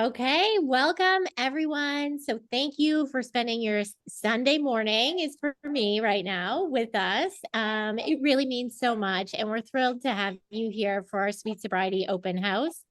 Okay, welcome everyone. So thank you for spending your Sunday morning is for me right now with us. It really means so much, and we're thrilled to have you here for our Sweet Sobriety open house.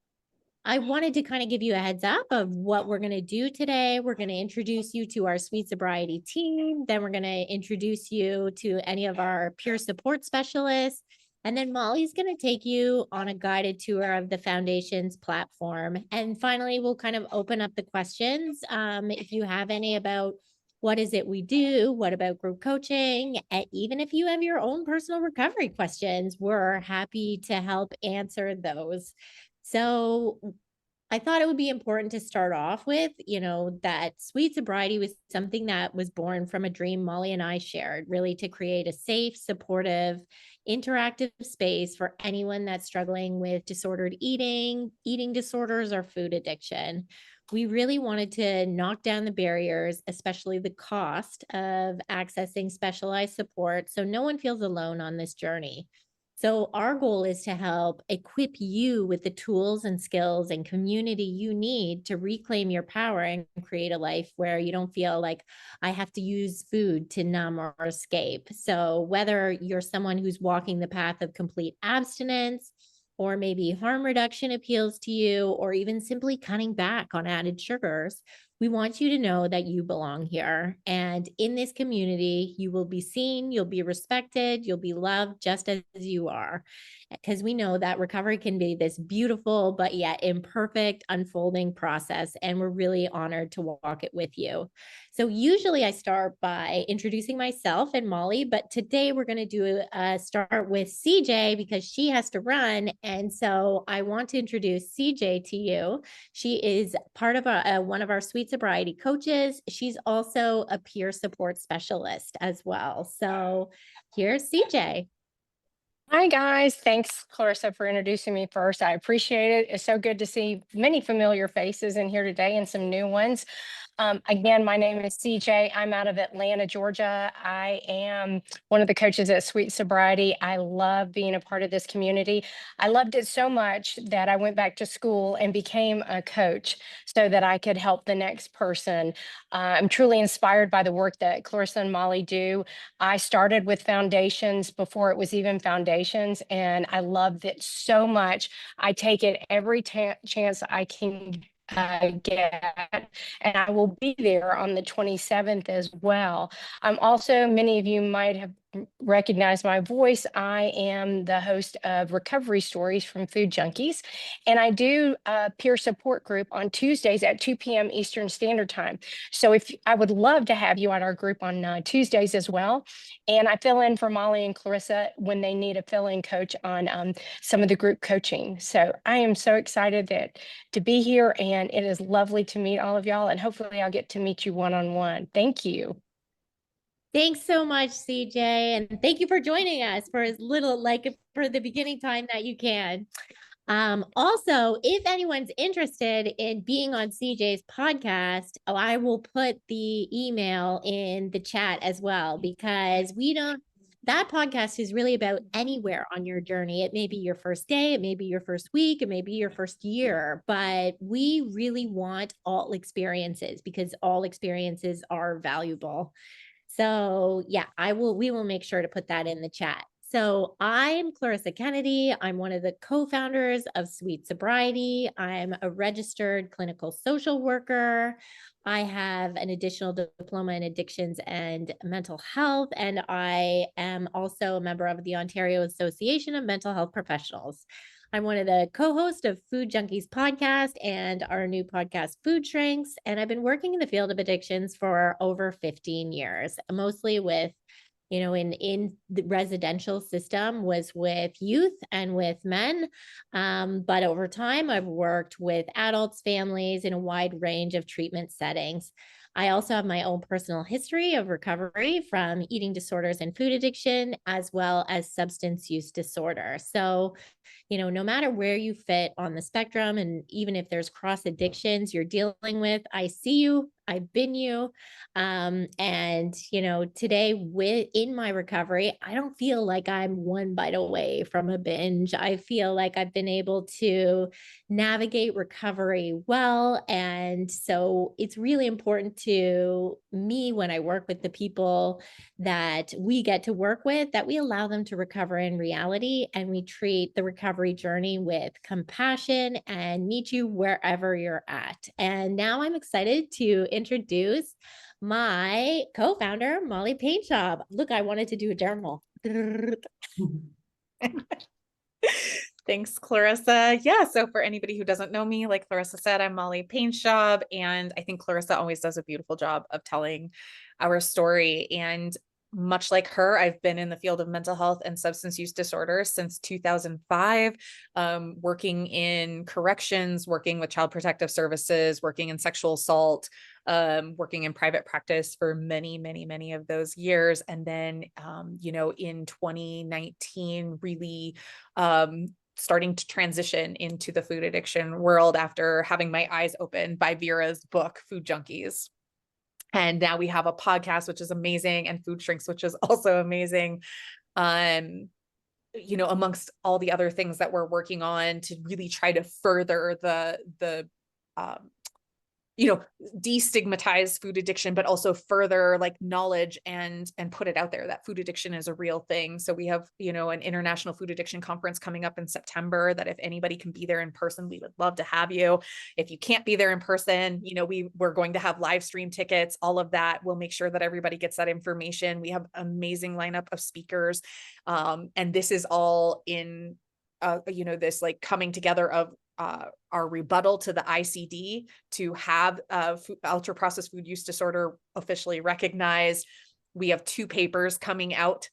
I wanted to kind of give you a heads up of what we're going to do today. We're going to introduce you to our Sweet Sobriety team. Then we're going to introduce you to any of our peer support specialists. And then Molly's going to take you on a guided tour of the foundation's platform. And finally, we'll kind of open up the questions. If you have any about what is it we do, what about group coaching, and even if you have your own personal recovery questions, we're happy to help answer those. So I thought it would be important to start off with, that sweet sobriety was something that was born from a dream Molly and I shared, really to create a safe, supportive, interactive space for anyone that's struggling with disordered eating, eating disorders, or food addiction. We really wanted to knock down the barriers, especially the cost of accessing specialized support, so no one feels alone on this journey. So, our goal is to help equip you with the tools and skills and community you need to reclaim your power and create a life where you don't feel like I have to use food to numb or escape. So, whether you're someone who's walking the path of complete abstinence, or maybe harm reduction appeals to you, or even simply cutting back on added sugars, we want you to know that you belong here. And in this community, you will be seen, you'll be respected, you'll be loved just as you are. Because we know that recovery can be this beautiful, but yet imperfect unfolding process. And we're really honored to walk it with you. So, usually I start by introducing myself and Molly, but today we're going to do a start with CJ because she has to run. And so I want to introduce CJ to you. She is part of one of our Sweet Sobriety coaches. She's also a peer support specialist as well. So here's CJ. Hi, guys. Thanks, Clarissa, for introducing me first. I appreciate it. It's so good to see many familiar faces in here today and some new ones. Again, my name is CJ. I'm out of Atlanta, Georgia. I am one of the coaches at Sweet Sobriety. I love being a part of this community. I loved it so much that I went back to school and became a coach so that I could help the next person. I'm truly inspired by the work that Clarissa and Molly do. I started with foundations before it was even foundations, and I loved it so much. I take it every chance I can get, and I will be there on the 27th as well. I'm also, many of you might have recognized my voice. I am the host of Recovery Stories from Food Junkies, and I do a peer support group on Tuesdays at 2 p.m. Eastern Standard Time. So if I would love to have you on our group on Tuesdays as well. And I fill in for Molly and Clarissa when they need a fill-in coach on some of the group coaching. So I am so excited to be here, and it is lovely to meet all of y'all, and hopefully I'll get to meet you one-on-one. Thank you. Thanks so much, CJ. And thank you for joining us for as little, like for the beginning time that you can. Also, if anyone's interested in being on CJ's podcast, I will put the email in the chat as well, because that podcast is really about anywhere on your journey. It may be your first day, it may be your first week, it may be your first year, but we really want all experiences because all experiences are valuable. So yeah, we will make sure to put that in the chat. So I'm Clarissa Kennedy. I'm one of the co-founders of Sweet Sobriety. I'm a registered clinical social worker. I have an additional diploma in addictions and mental health, and I am also a member of the Ontario Association of Mental Health Professionals. I'm one of the co-hosts of Food Junkies podcast and our new podcast, Food Shrinks. And I've been working in the field of addictions for over 15 years, mostly with, in the residential system was with youth and with men. But over time, I've worked with adults, families in a wide range of treatment settings. I also have my own personal history of recovery from eating disorders and food addiction, as well as substance use disorder. So, no matter where you fit on the spectrum, and even if there's cross addictions you're dealing with, I see you, I've been you. And today in my recovery, I don't feel like I'm one bite away from a binge. I feel like I've been able to navigate recovery well. And so it's really important to me when I work with the people that we get to work with, that we allow them to recover in reality, and we treat the recovery journey with compassion and meet you wherever you're at. And now I'm excited to introduce my co-founder, Molly Paintjob. Look, I wanted to do a dermal. Thanks, Clarissa. Yeah, so for anybody who doesn't know me, like Clarissa said, I'm Molly Paintjob, and I think Clarissa always does a beautiful job of telling our story. And much like her, I've been in the field of mental health and substance use disorders since 2005, working in corrections, working with child protective services, working in sexual assault, working in private practice for many, many, many of those years. And then, in 2019, really starting to transition into the food addiction world after having my eyes opened by Vera's book, Food Junkies. And now we have a podcast, which is amazing, and Food Shrinks, which is also amazing. Amongst all the other things that we're working on to really try to further the destigmatize food addiction, but also further like knowledge and put it out there that food addiction is a real thing. So we have, an international food addiction conference coming up in September that if anybody can be there in person, we would love to have you. If you can't be there in person, we're going to have live stream tickets, all of that. We'll make sure that everybody gets that information. We have amazing lineup of speakers. And this is all in, this like coming together of our rebuttal to the ICD to have ultra processed food use disorder officially recognized. We have 2 papers coming out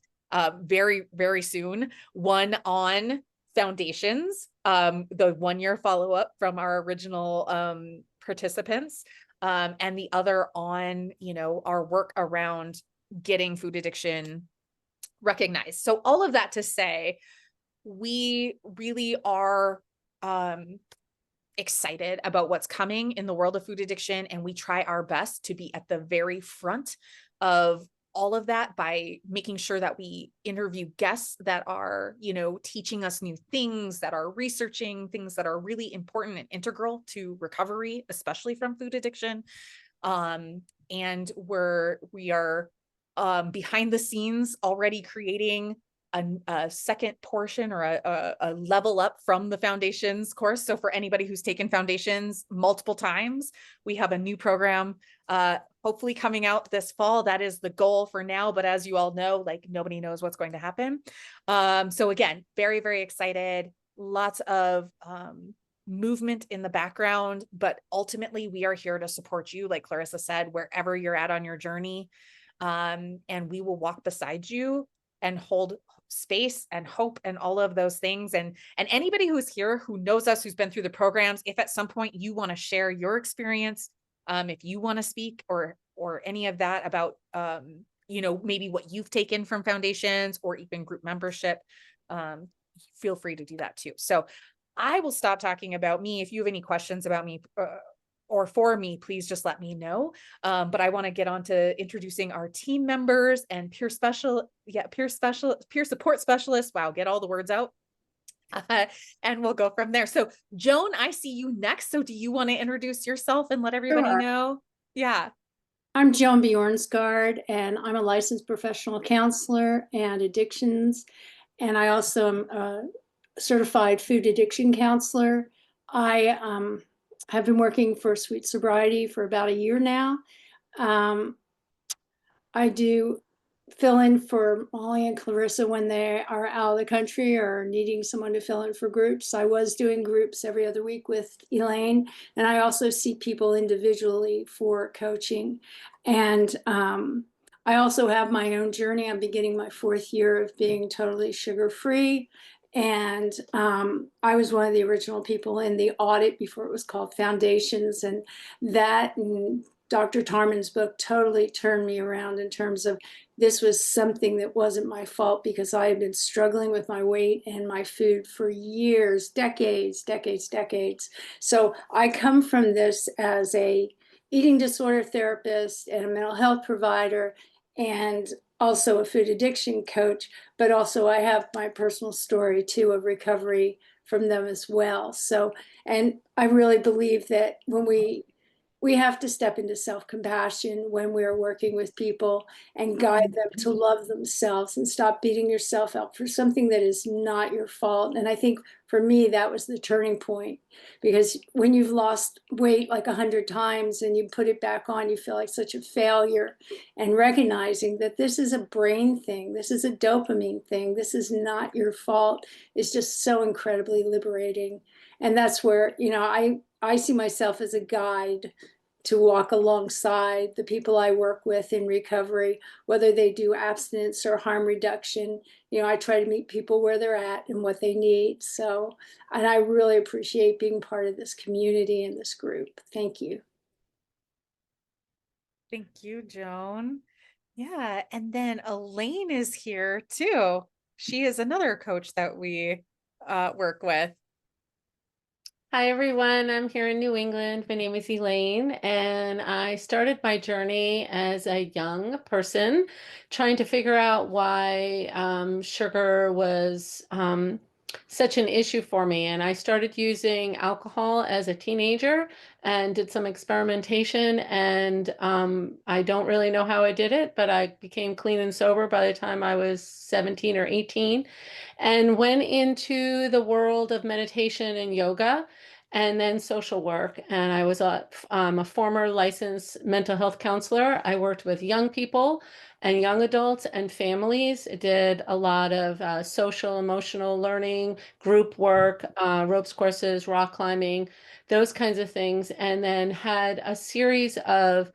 very, very soon. One on foundations, the 1-year follow-up from our original participants, and the other on, our work around getting food addiction recognized. So all of that to say, we really are excited about what's coming in the world of food addiction. And we try our best to be at the very front of all of that by making sure that we interview guests that are, teaching us new things, that are researching things that are really important and integral to recovery, especially from food addiction. And we are behind the scenes already creating a second portion or a level up from the foundations course. So for anybody who's taken foundations multiple times, we have a new program hopefully coming out this fall. That is the goal for now. But as you all know, like nobody knows what's going to happen. So again, very, very excited. Lots of movement in the background, but ultimately we are here to support you, like Clarissa said, wherever you're at on your journey. And we will walk beside you and hold space and hope and all of those things. And anybody who's here who knows us, who's been through the programs, if at some point you want to share your experience, if you want to speak or any of that about, maybe what you've taken from foundations or even group membership, feel free to do that too. So I will stop talking about me. If you have any questions about me, or for me, please just let me know. But I want to get on to introducing our team members and peer support specialists. Wow, get all the words out. And we'll go from there. So Joan, I see you next. So do you want to introduce yourself and let everybody know? Yeah. I'm Joan Bjornsgaard, and I'm a licensed professional counselor and addictions. And I also am a certified food addiction counselor. I have been working for Sweet Sobriety for about a year now. I do fill in for Molly and Clarissa when they are out of the country or needing someone to fill in for groups. I was doing groups every other week with Elaine, and I also see people individually for coaching. And I also have my own journey. I'm beginning my 4th year of being totally sugar-free. And I was one of the original people in the audit before it was called Foundations. And that and Dr. Tarman's book totally turned me around in terms of this was something that wasn't my fault, because I had been struggling with my weight and my food for years, decades. So I come from this as a eating disorder therapist and a mental health provider and also a food addiction coach, but also I have my personal story too of recovery from them as well. So, and I really believe that when we have to step into self-compassion when we're working with people and guide them to love themselves and stop beating yourself up for something that is not your fault. And I think for me, that was the turning point, because when you've lost weight like 100 times and you put it back on, you feel like such a failure. And recognizing that this is a brain thing, this is a dopamine thing, this is not your fault is just so incredibly liberating. And that's where, I see myself as a guide to walk alongside the people I work with in recovery, whether they do abstinence or harm reduction. I try to meet people where they're at and what they need. So, and I really appreciate being part of this community and this group. Thank you. Thank you, Joan. Yeah, and then Elaine is here too. She is another coach that we work with. Hi, everyone. I'm here in New England. My name is Elaine, and I started my journey as a young person trying to figure out why sugar was such an issue for me. And I started using alcohol as a teenager and did some experimentation. And I don't really know how I did it, but I became clean and sober by the time I was 17 or 18 and went into the world of meditation and yoga and then social work. And I was a former licensed mental health counselor. I worked with young people and young adults and families. I did a lot of social, emotional learning, group work, ropes courses, rock climbing, those kinds of things. And then had a series of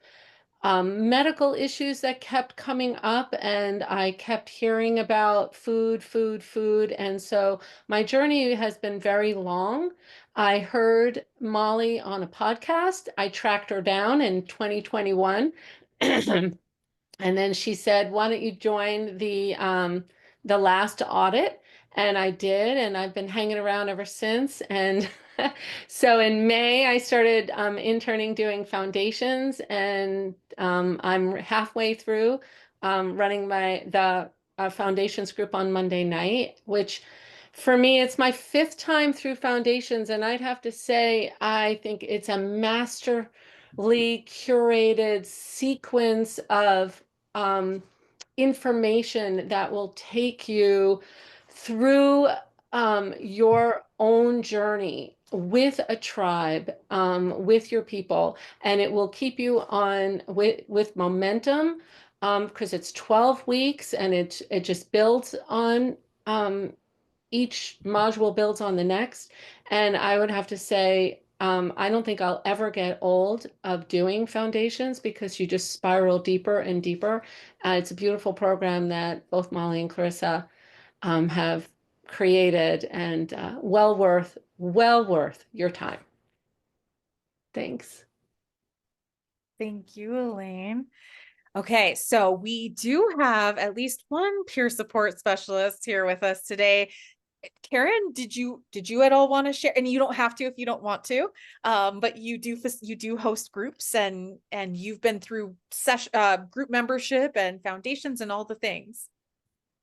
medical issues that kept coming up, and I kept hearing about food, food, food. And so my journey has been very long. I heard Molly on a podcast. I tracked her down in 2021. And then she said, "Why don't you join the last audit?" And I did, and I've been hanging around ever since. And so in May, I started interning doing foundations, and I'm halfway through running the foundations group on Monday night, which for me, it's my 5th time through foundations, and I'd have to say I think it's a masterly curated sequence of information that will take you through your own journey with a tribe, with your people, and it will keep you on with momentum, because it's 12 weeks and it just builds on each module builds on the next. And I would have to say, I don't think I'll ever get old of doing foundations because you just spiral deeper and deeper. It's a beautiful program that both Molly and Clarissa have created, and well worth your time. Thanks. Thank you, Elaine. Okay, so we do have at least one peer support specialist here with us today. Karen, did you at all want to share? And you don't have to if you don't want to, but you do host groups, and you've been through group membership and foundations and all the things.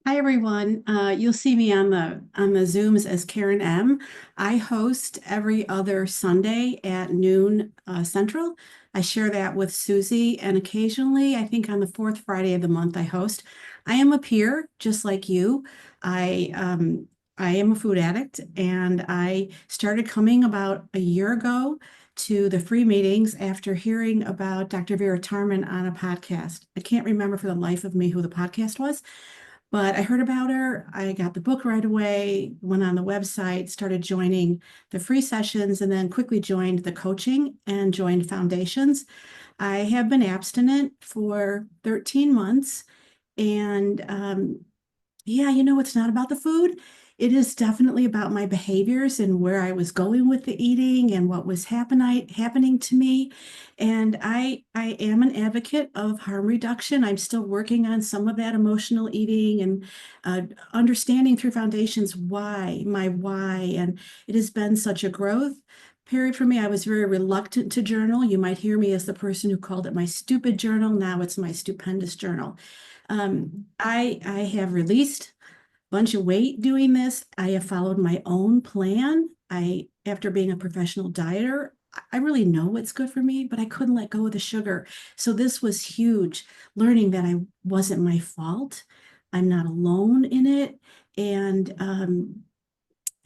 Hi, everyone. You'll see me on the Zooms as Karen M. I host every other Sunday at noon Central. I share that with Susie, and occasionally, I think on the 4th Friday of the month, I host. I am a peer, just like you. I am a food addict, and I started coming about a year ago to the free meetings after hearing about Dr. Vera Tarman on a podcast. I can't remember for the life of me who the podcast was, but I heard about her. I got the book right away, went on the website, started joining the free sessions, and then quickly joined the coaching and joined foundations. I have been abstinent for 13 months. And yeah, it's not about the food. It is definitely about my behaviors and where I was going with the eating and what was happening to me. And I am an advocate of harm reduction. I'm still working on some of that emotional eating and understanding through foundations my why. And it has been such a growth. period for me. I was very reluctant to journal. You might hear me as the person who called it my stupid journal. Now it's my stupendous journal. I have released a bunch of weight doing this. I have followed my own plan. After being a professional dieter, I really know what's good for me, but I couldn't let go of the sugar. So this was huge, learning that I wasn't my fault. I'm not alone in it. And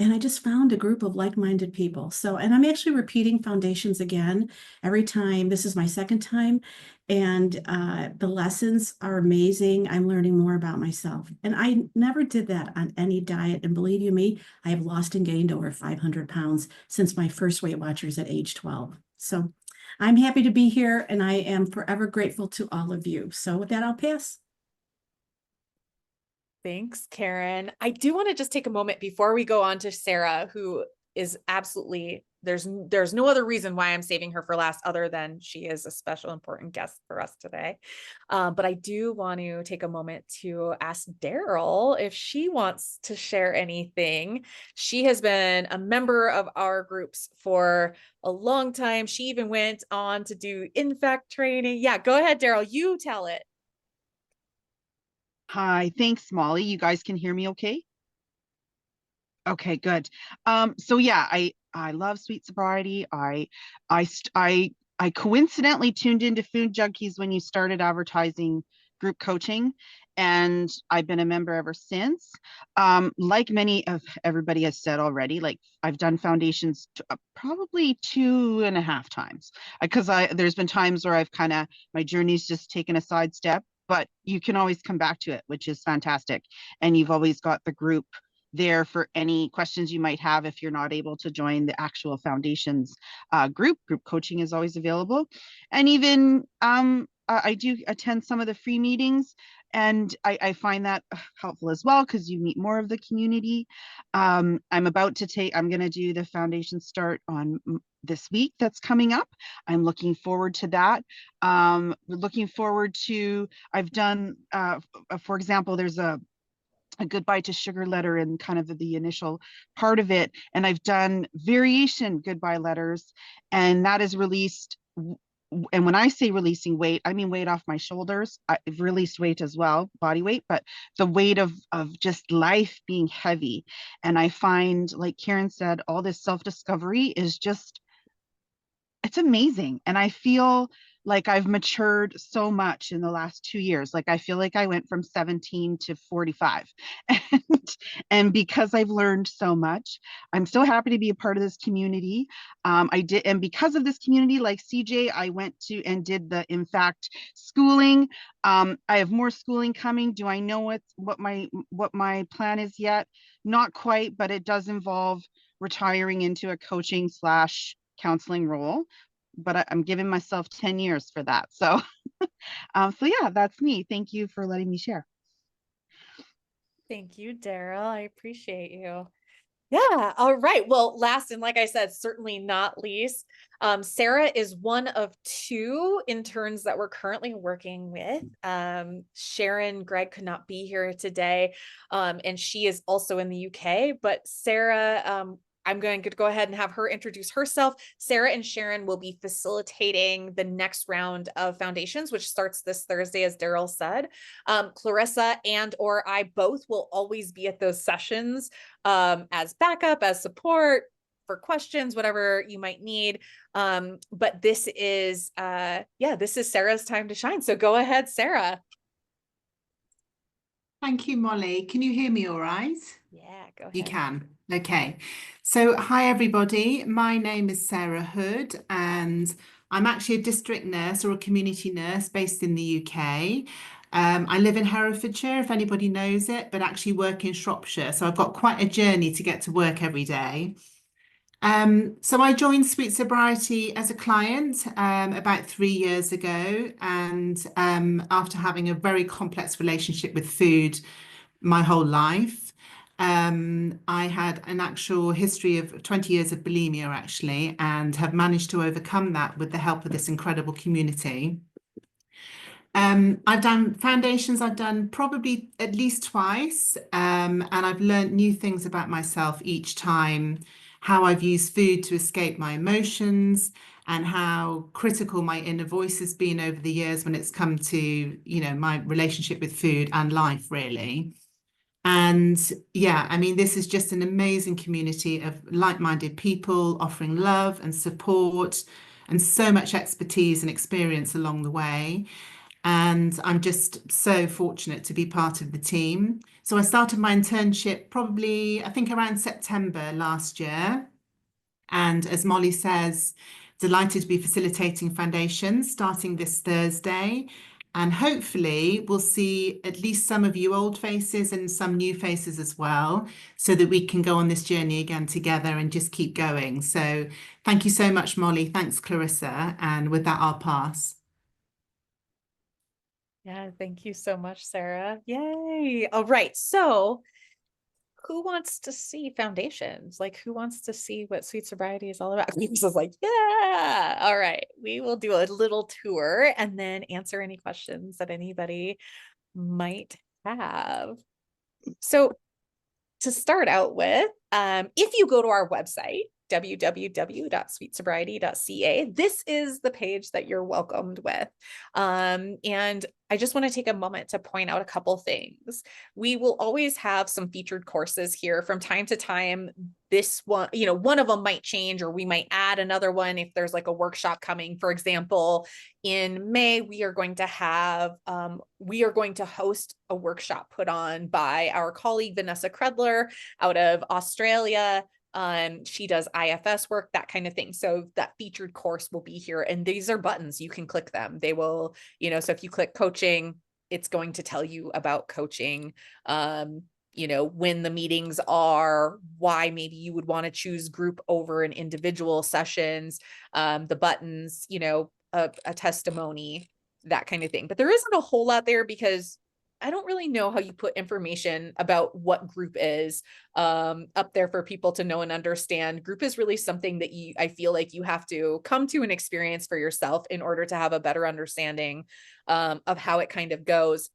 I just found a group of like-minded people. So, and I'm actually repeating foundations again every time. This is my second time. And the lessons are amazing. I'm learning more about myself. And I never did that on any diet. And believe you me, I have lost and gained over 500 pounds since my first Weight Watchers at age 12. So I'm happy to be here, and I am forever grateful to all of you. So with that, I'll pass. Thanks, Karen. I do want to just take a moment before we go on to Sarah, who is absolutely, there's no other reason why I'm saving her for last other than she is a special important guest for us today. But I do want to take a moment to ask Daryl if she wants to share anything. She has been a member of our groups for a long time. She even went on to do in-fact training. Yeah, go ahead, Daryl, you tell it. Hi, thanks, Molly. You guys can hear me okay? Okay, good. So yeah, I love Sweet Sobriety. I coincidentally tuned into Food Junkies when you started advertising group coaching, and I've been a member ever since. Like many of everybody has said already, like I've done foundations probably 2.5 times, because there's been times where I've my journey's just taken a sidestep, but you can always come back to it, which is fantastic. And you've always got the group there for any questions you might have if you're not able to join the actual foundations. Group coaching is always available. And even I do attend some of the free meetings, and I find that helpful as well, because you meet more of the community. I'm going to do the foundation start on this week that's coming up. I'm looking forward to that. I've done, for example, there's a goodbye to sugar letter in kind of the initial part of it. And I've done variation goodbye letters, and that is released. And when I say releasing weight, I mean weight off my shoulders. I've released weight as well, body weight, but the weight of just life being heavy. And I find, like Karen said, all this self-discovery is just, it's amazing. And I feel like I've matured so much in the last 2 years. Like I feel like I went from 17 to 45. And because I've learned so much, I'm so happy to be a part of this community. And because of this community, like CJ, I went to and did the In Fact schooling. I have more schooling coming. Do I know what my plan is yet? Not quite, but it does involve retiring into a coaching / counseling role, but I'm giving myself 10 years for that. So, so yeah, that's me. Thank you for letting me share. Thank you, Daryl. I appreciate you. Yeah. All right. Well, last and like I said, certainly not least, Sarah is one of 2 interns that we're currently working with. Sharon Gregg could not be here today, and she is also in the UK. But Sarah, I'm going to go ahead and have her introduce herself. Sarah and Sharon will be facilitating the next round of foundations, which starts this Thursday, as Daryl said. Clarissa and or I both will always be at those sessions as backup, as support for questions, whatever you might need. But this is Sarah's time to shine. So go ahead, Sarah. Thank you, Molly. Can you hear me all right? Yeah, go ahead. You can. Okay. So hi, everybody. My name is Sarah Hood, and I'm actually a district nurse or a community nurse based in the UK. I live in Herefordshire, if anybody knows it, but actually work in Shropshire. So I've got quite a journey to get to work every day. So I joined Sweet Sobriety as a client about 3 years ago, and after having a very complex relationship with food my whole life. I had an actual history of 20 years of bulimia, actually, and have managed to overcome that with the help of this incredible community. I've done foundations, I've done probably at least twice, and I've learned new things about myself each time. how I've used food to escape my emotions, and how critical my inner voice has been over the years when it's come to, my relationship with food and life, really. And yeah, I mean, this is just an amazing community of like-minded people offering love and support and so much expertise and experience along the way. And I'm just so fortunate to be part of the team. So I started my internship probably, I think, around September last year. And as Molly says, delighted to be facilitating foundations starting this Thursday. And hopefully, we'll see at least some of you old faces and some new faces as well, so that we can go on this journey again together and just keep going. So, thank you so much, Molly. Thanks, Clarissa. And with that, I'll pass. Yeah, thank you so much, Sarah. Yay. All right. So who wants to see foundations? Like, who wants to see what Sweet Sobriety is all about? He's just like, yeah. All right. We will do a little tour and then answer any questions that anybody might have. So to start out with, if you go to our website, www.sweetsobriety.ca, this is the page that you're welcomed with. And I just want to take a moment to point out a couple things. We will always have some featured courses here from time to time. This one, one of them might change, or we might add another one if there's like a workshop coming. For example, in May, we are going to host a workshop put on by our colleague, Vanessa Credler out of Australia. She does IFS work, that kind of thing. So that featured course will be here, and these are buttons. You can click them. They will, so if you click coaching, it's going to tell you about coaching, when the meetings are, why maybe you would want to choose group over an individual sessions, the buttons, a testimony, that kind of thing. But there isn't a whole lot there because I don't really know how you put information about what group is up there for people to know and understand. Group is really something that I feel like you have to come to and experience for yourself in order to have a better understanding of how it kind of goes.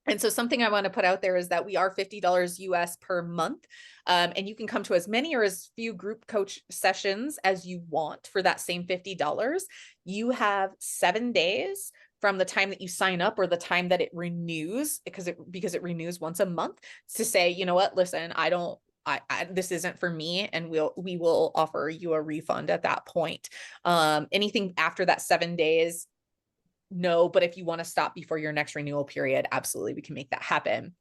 And so something I want to put out there is that we are $50 US per month. And you can come to as many or as few group coach sessions as you want for that same $50. You have 7 days from the time that you sign up or the time that it renews, because it renews once a month, to say, you know what, listen, this isn't for me, and we will offer you a refund at that point. Anything after that 7 days, no, but if you want to stop before your next renewal period, absolutely, we can make that happen.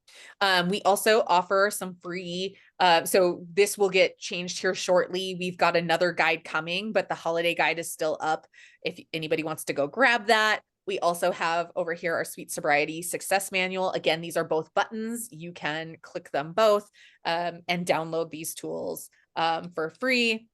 We also offer some free, so this will get changed here shortly. We've got another guide coming, but the holiday guide is still up if anybody wants to go grab that. We also have over here our Sweet Sobriety Success Manual. Again, these are both buttons. You can click them both and download these tools for free.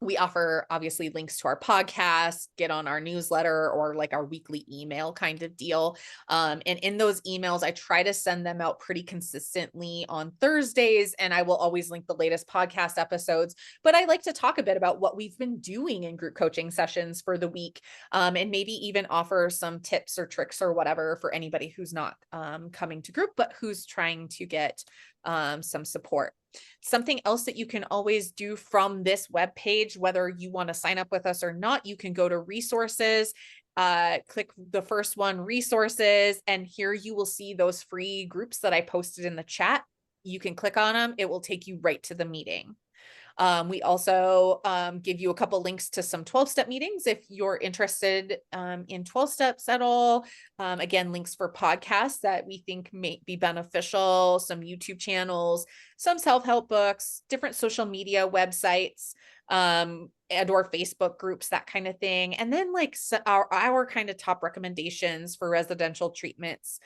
We offer obviously links to our podcast, get on our newsletter, or like our weekly email kind of deal. And in those emails, I try to send them out pretty consistently on Thursdays, and I will always link the latest podcast episodes. But I like to talk a bit about what we've been doing in group coaching sessions for the week, and maybe even offer some tips or tricks or whatever for anybody who's not coming to group, but who's trying to get some support. Something else that you can always do from this web page, whether you want to sign up with us or not, you can go to resources, click the first one, resources, and here you will see those free groups that I posted in the chat. You can click on them. It will take you right to the meeting. We also give you a couple links to some 12-step meetings if you're interested in 12 steps at all. Again, links for podcasts that we think may be beneficial, some YouTube channels, some self-help books, different social media websites, and or Facebook groups, that kind of thing. And then like our kind of top recommendations for residential treatments.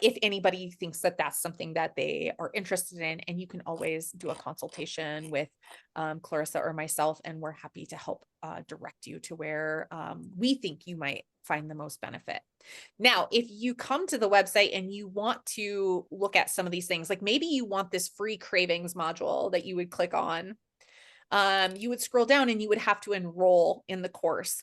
If anybody thinks that that's something that they are interested in, and you can always do a consultation with Clarissa or myself, and we're happy to help direct you to where we think you might find the most benefit. Now, if you come to the website and you want to look at some of these things, like maybe you want this free cravings module that you would click on, you would scroll down and you would have to enroll in the course.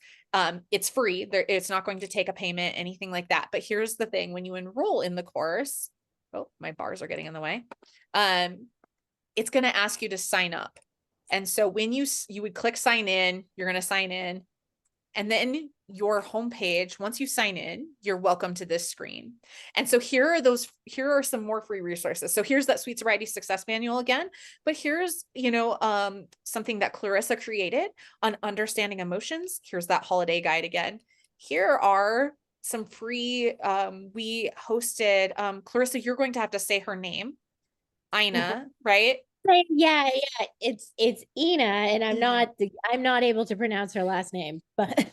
It's free. It's not going to take a payment, anything like that. But here's the thing, when you enroll in the course, oh, my bars are getting in the way. it's going to ask you to sign up. And so when you would click sign in, you're going to sign in. And then your homepage, once you sign in, you're welcome to this screen. And so here are some more free resources. So here's that Sweet Sobriety Success Manual again, but here's, something that Clarissa created on understanding emotions. Here's that holiday guide again. Here are some free, we hosted, Clarissa, you're going to have to say her name, Ina, right? Yeah, it's Ina, and I'm not able to pronounce her last name, but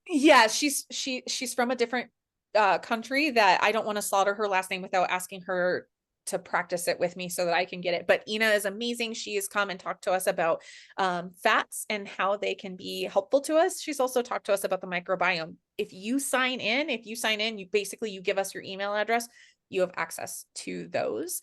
yeah, she's from a different country that I don't want to slaughter her last name without asking her to practice it with me so that I can get it. But Ina is amazing. She has come and talked to us about fats and how they can be helpful to us. She's also talked to us about the microbiome. If you sign in, you give us your email address, you have access to those.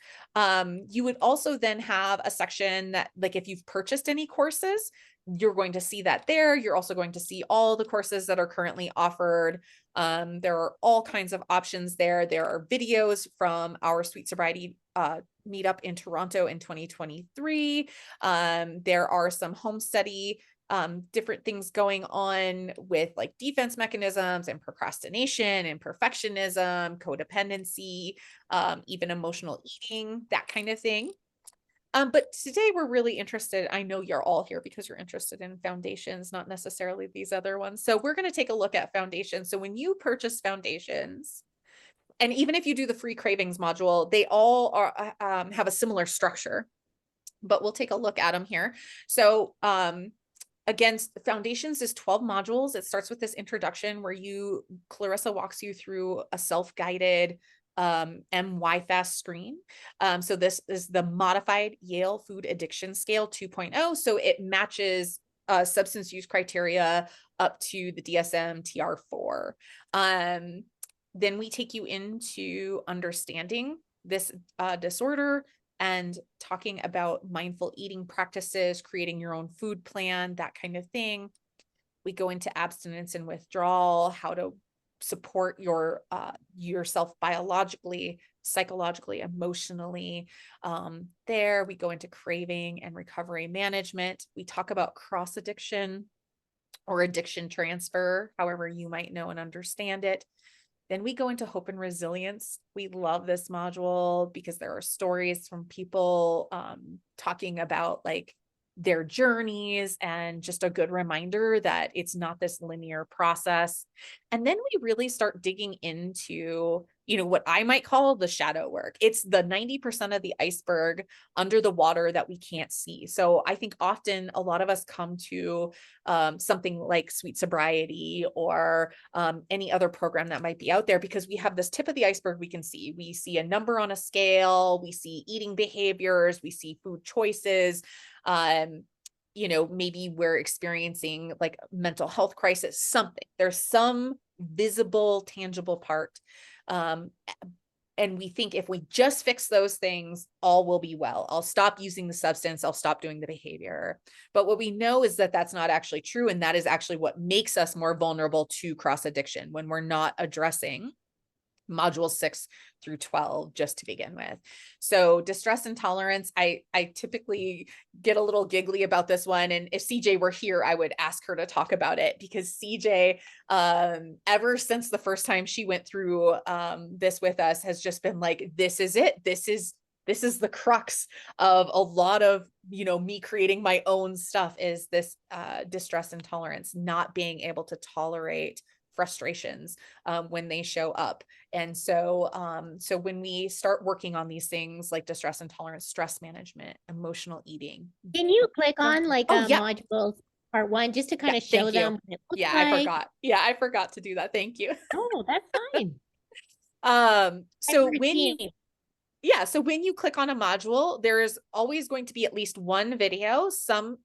You would also then have a section that, like, if you've purchased any courses, you're going to see that there. You're also going to see all the courses that are currently offered. There are all kinds of options there. There are videos from our Sweet Sobriety meetup in Toronto in 2023. There are some home study, different things going on with like defense mechanisms and procrastination and perfectionism, codependency, even emotional eating, that kind of thing. But today we're really interested. I know you're all here because you're interested in foundations, not necessarily these other ones. So we're going to take a look at foundations. So when you purchase foundations, and even if you do the free cravings module, they all are have a similar structure, but we'll take a look at them here. So again, foundations is 12 modules. It starts with this introduction where Clarissa walks you through a self-guided MYFAST screen. So this is the modified Yale Food Addiction Scale 2.0. So it matches substance use criteria up to the DSM-TR4. Then we take you into understanding this disorder and talking about mindful eating practices, creating your own food plan, that kind of thing. We go into abstinence and withdrawal, how to support yourself biologically, psychologically, emotionally. There we go into craving and recovery management. We talk about cross addiction or addiction transfer, however you might know and understand it. Then we go into hope and resilience. We love this module because there are stories from people talking about like their journeys and just a good reminder that it's not this linear process. And then we really start digging into, what I might call the shadow work. It's the 90% of the iceberg under the water that we can't see. So I think often a lot of us come to something like Sweet Sobriety or any other program that might be out there because we have this tip of the iceberg we can see. We see a number on a scale, we see eating behaviors, we see food choices. Maybe we're experiencing like mental health crisis, something. There's some visible, tangible part. And we think if we just fix those things, all will be well. I'll stop using the substance. I'll stop doing the behavior. But what we know is that that's not actually true. And that is actually what makes us more vulnerable to cross addiction when we're not addressing modules 6 through 12 just to begin with. So distress intolerance, I typically get a little giggly about this one. And if CJ were here, I would ask her to talk about it because CJ, ever since the first time she went through this with us, has just been like, this is it. This is the crux of a lot of, me creating my own stuff is this distress intolerance, not being able to tolerate frustrations when they show up. And so when we start working on these things like distress intolerance, stress management, emotional eating. Can you click on like yeah. modules part 1 just to kind of show them what it looks Yeah, like? I forgot. Yeah, I forgot to do that. Thank you. Oh, that's fine. So when you click on a module, there is always going to be at least one video. Some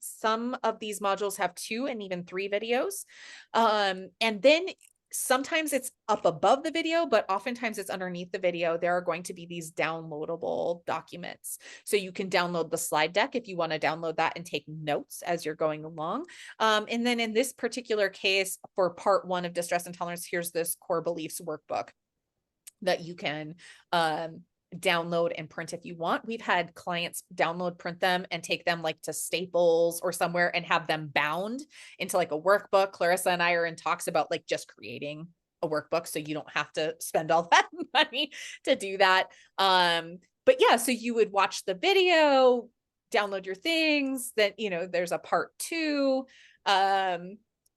of these modules have 2 and even 3 videos. And then sometimes it's up above the video, but oftentimes it's underneath the video. There are going to be these downloadable documents. So you can download the slide deck if you want to download that and take notes as you're going along. And then in this particular case, for part 1 of distress intolerance, here's this core beliefs workbook that you can download and print if you want. We've had clients download, print them, and take them like to Staples or somewhere and have them bound into like a workbook. Clarissa and I are in talks about like just creating a workbook so you don't have to spend all that money to do that. But yeah, so you would watch the video, download your things, then, you know, there's a part 2,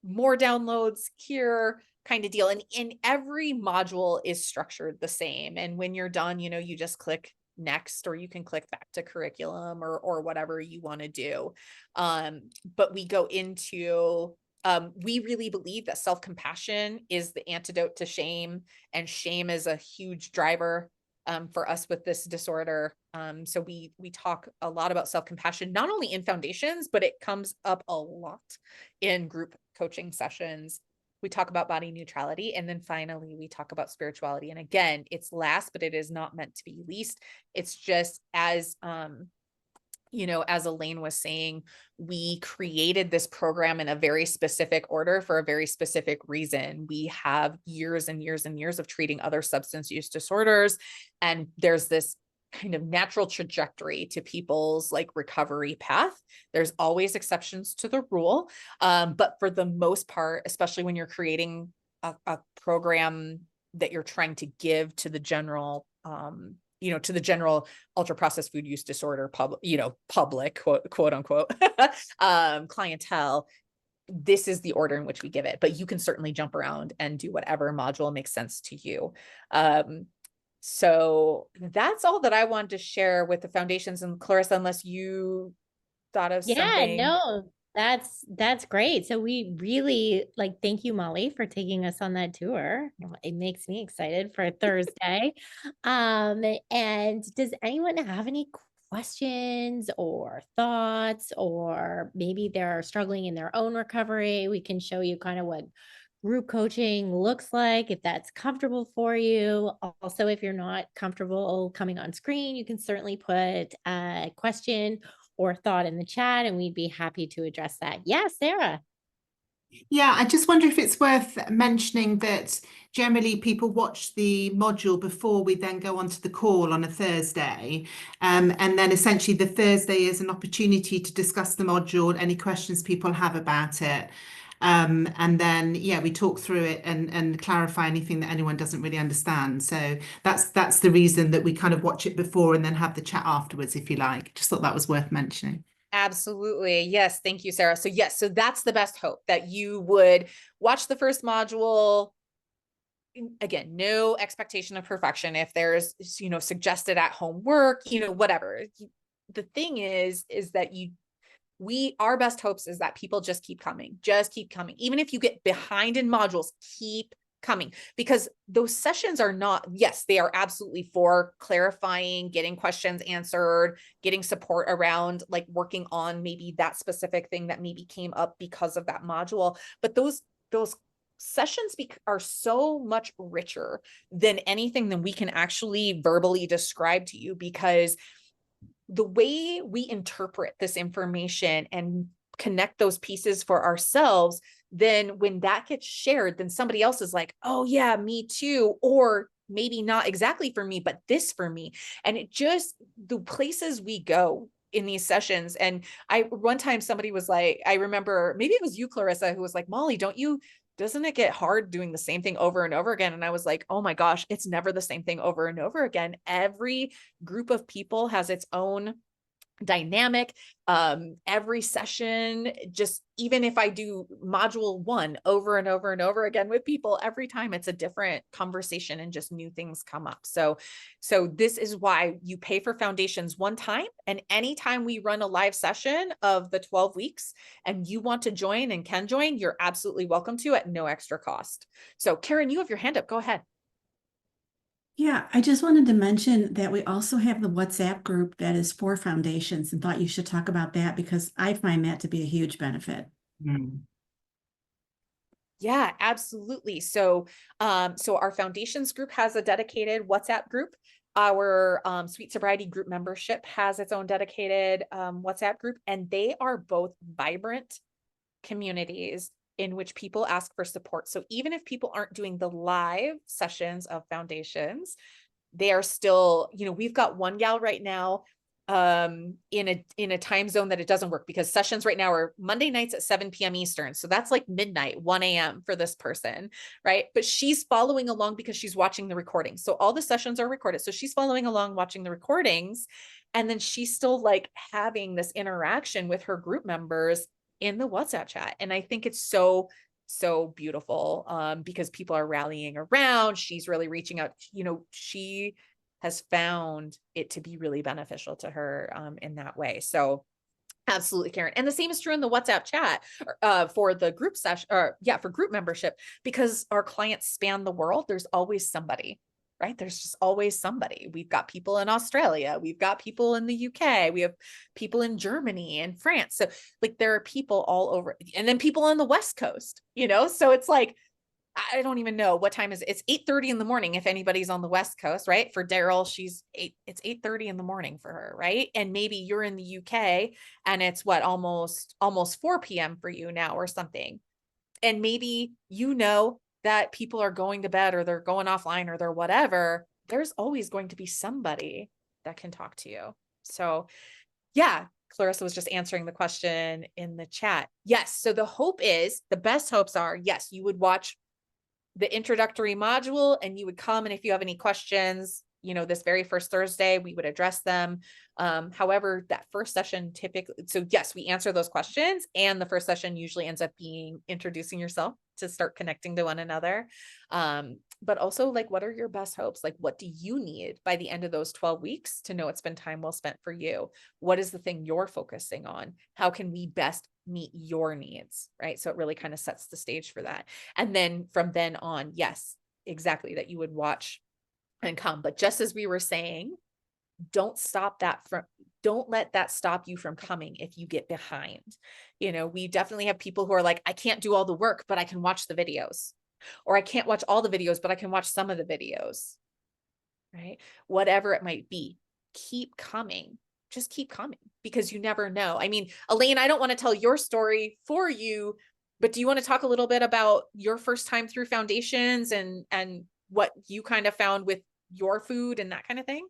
more downloads here kind of deal. And in every module is structured the same. And when you're done, you know, you just click next, or you can click back to curriculum or whatever you want to do. But we go into, we really believe that self-compassion is the antidote to shame, and shame is a huge driver for us with this disorder. So we talk a lot about self-compassion, not only in foundations, but it comes up a lot in group coaching sessions. We talk about body neutrality. And then finally, we talk about spirituality. And again, it's last, but it is not meant to be least. It's just as, you know, as Elaine was saying, we created this program in a very specific order for a very specific reason. We have years and years and years of treating other substance use disorders. And there's this kind of natural trajectory to people's like recovery path. There's always exceptions to the rule. But for the most part, especially when you're creating a program that you're trying to give to the general, you know, to the general ultra processed food use disorder public, quote unquote, clientele, this is the order in which we give it, but you can certainly jump around and do whatever module makes sense to you. So that's all that I wanted to share with the foundations. And Clarissa, unless you thought of something. No, that's great. So we really thank you, Molly, for taking us on that tour. It makes me excited for Thursday. And does anyone have any questions or thoughts, or maybe they're struggling in their own recovery? We can show you kind of what group coaching looks like, if that's comfortable for you. Also, if you're not comfortable coming on screen, you can certainly put a question or thought in the chat, and we'd be happy to address that. Yeah, Sarah. Yeah, I just wonder if it's worth mentioning that generally people watch the module before we then go on to the call on a Thursday. And then essentially the Thursday is an opportunity to discuss the module, any questions people have about it. And then, yeah, we talk through it and clarify anything that anyone doesn't really understand. So that's the reason that we kind of watch it before and then have the chat afterwards, if you like. Just thought that was worth mentioning. Absolutely. Yes. Thank you, Sarah. So yes, so that's the best hope, that you would watch the first module. Again, no expectation of perfection. If there's, you know, suggested at home work, you know, whatever. The thing is that our best hopes is that people just keep coming. Even if you get behind in modules, keep coming, because those sessions are not, yes, they are absolutely for clarifying, getting questions answered, getting support around like working on maybe that specific thing that maybe came up because of that module. But those sessions are so much richer than anything that we can actually verbally describe to you, because the way we interpret this information and connect those pieces for ourselves, then when that gets shared, then somebody else is like, oh yeah, me too. Or maybe not exactly for me, but this for me. And it just, the places we go in these sessions. And one time somebody was like, I remember, maybe it was you, Clarissa, who was like, Molly, doesn't it get hard doing the same thing over and over again? And I was like, oh my gosh, it's never the same thing over and over again. Every group of people has its own dynamic. Every session, just even if I do module 1 over and over and over again with people, every time it's a different conversation and just new things come up. So this is why you pay for foundations one time, and anytime we run a live session of the 12 weeks and you want to join and can join, you're absolutely welcome to at no extra cost. So Karen, you have your hand up. Go ahead. Yeah, I just wanted to mention that we also have the WhatsApp group that is for foundations, and thought you should talk about that because I find that to be a huge benefit. Yeah, absolutely. So our foundations group has a dedicated WhatsApp group. Our Sweet Sobriety group membership has its own dedicated WhatsApp group, and they are both vibrant communities in which people ask for support. So even if people aren't doing the live sessions of foundations, they are still, you know, we've got one gal right now in a time zone that it doesn't work, because sessions right now are Monday nights at 7 p.m. Eastern. So that's like midnight, 1 a.m. for this person, right? But she's following along because she's watching the recording. So all the sessions are recorded. So she's following along, watching the recordings. And then she's still like having this interaction with her group members in the WhatsApp chat. And I think it's so beautiful, because people are rallying around. She's really reaching out. You know, she has found it to be really beneficial to her in that way. So absolutely, Karen. And the same is true in the WhatsApp chat for the group session, or yeah, for group membership, because our clients span the world. There's always somebody, right? There's just always somebody. We've got people in Australia. We've got people in the UK. We have people in Germany and France. So like there are people all over, and then people on the West Coast, you know? So it's like, I don't even know what time is it. It's 8:30 in the morning if anybody's on the West Coast, right? For Daryl, it's 8:30 in the morning for her, right? And maybe you're in the UK and it's what, almost 4 p.m. for you now or something. And maybe you know that people are going to bed or they're going offline or they're whatever. There's always going to be somebody that can talk to you. So yeah, Clarissa was just answering the question in the chat. Yes. So the best hopes are, yes, you would watch the introductory module and you would come, and if you have any questions, you know, this very first Thursday, we would address them. However, that first session typically, so yes, we answer those questions, and the first session usually ends up being introducing yourself to start connecting to one another. But also, like, what are your best hopes? Like, what do you need by the end of those 12 weeks to know it's been time well spent for you? What is the thing you're focusing on? How can we best meet your needs, right? So it really kind of sets the stage for that. And then from then on, yes, exactly, that you would watch and come. But just as we were saying, don't let that stop you from coming if you get behind. You know, we definitely have people who are like, I can't do all the work, but I can watch the videos, or I can't watch all the videos, but I can watch some of the videos, right? Whatever it might be, keep coming. Just keep coming, because you never know. I mean, Elaine, I don't want to tell your story for you, but do you want to talk a little bit about your first time through foundations and what you kind of found with your food and that kind of thing?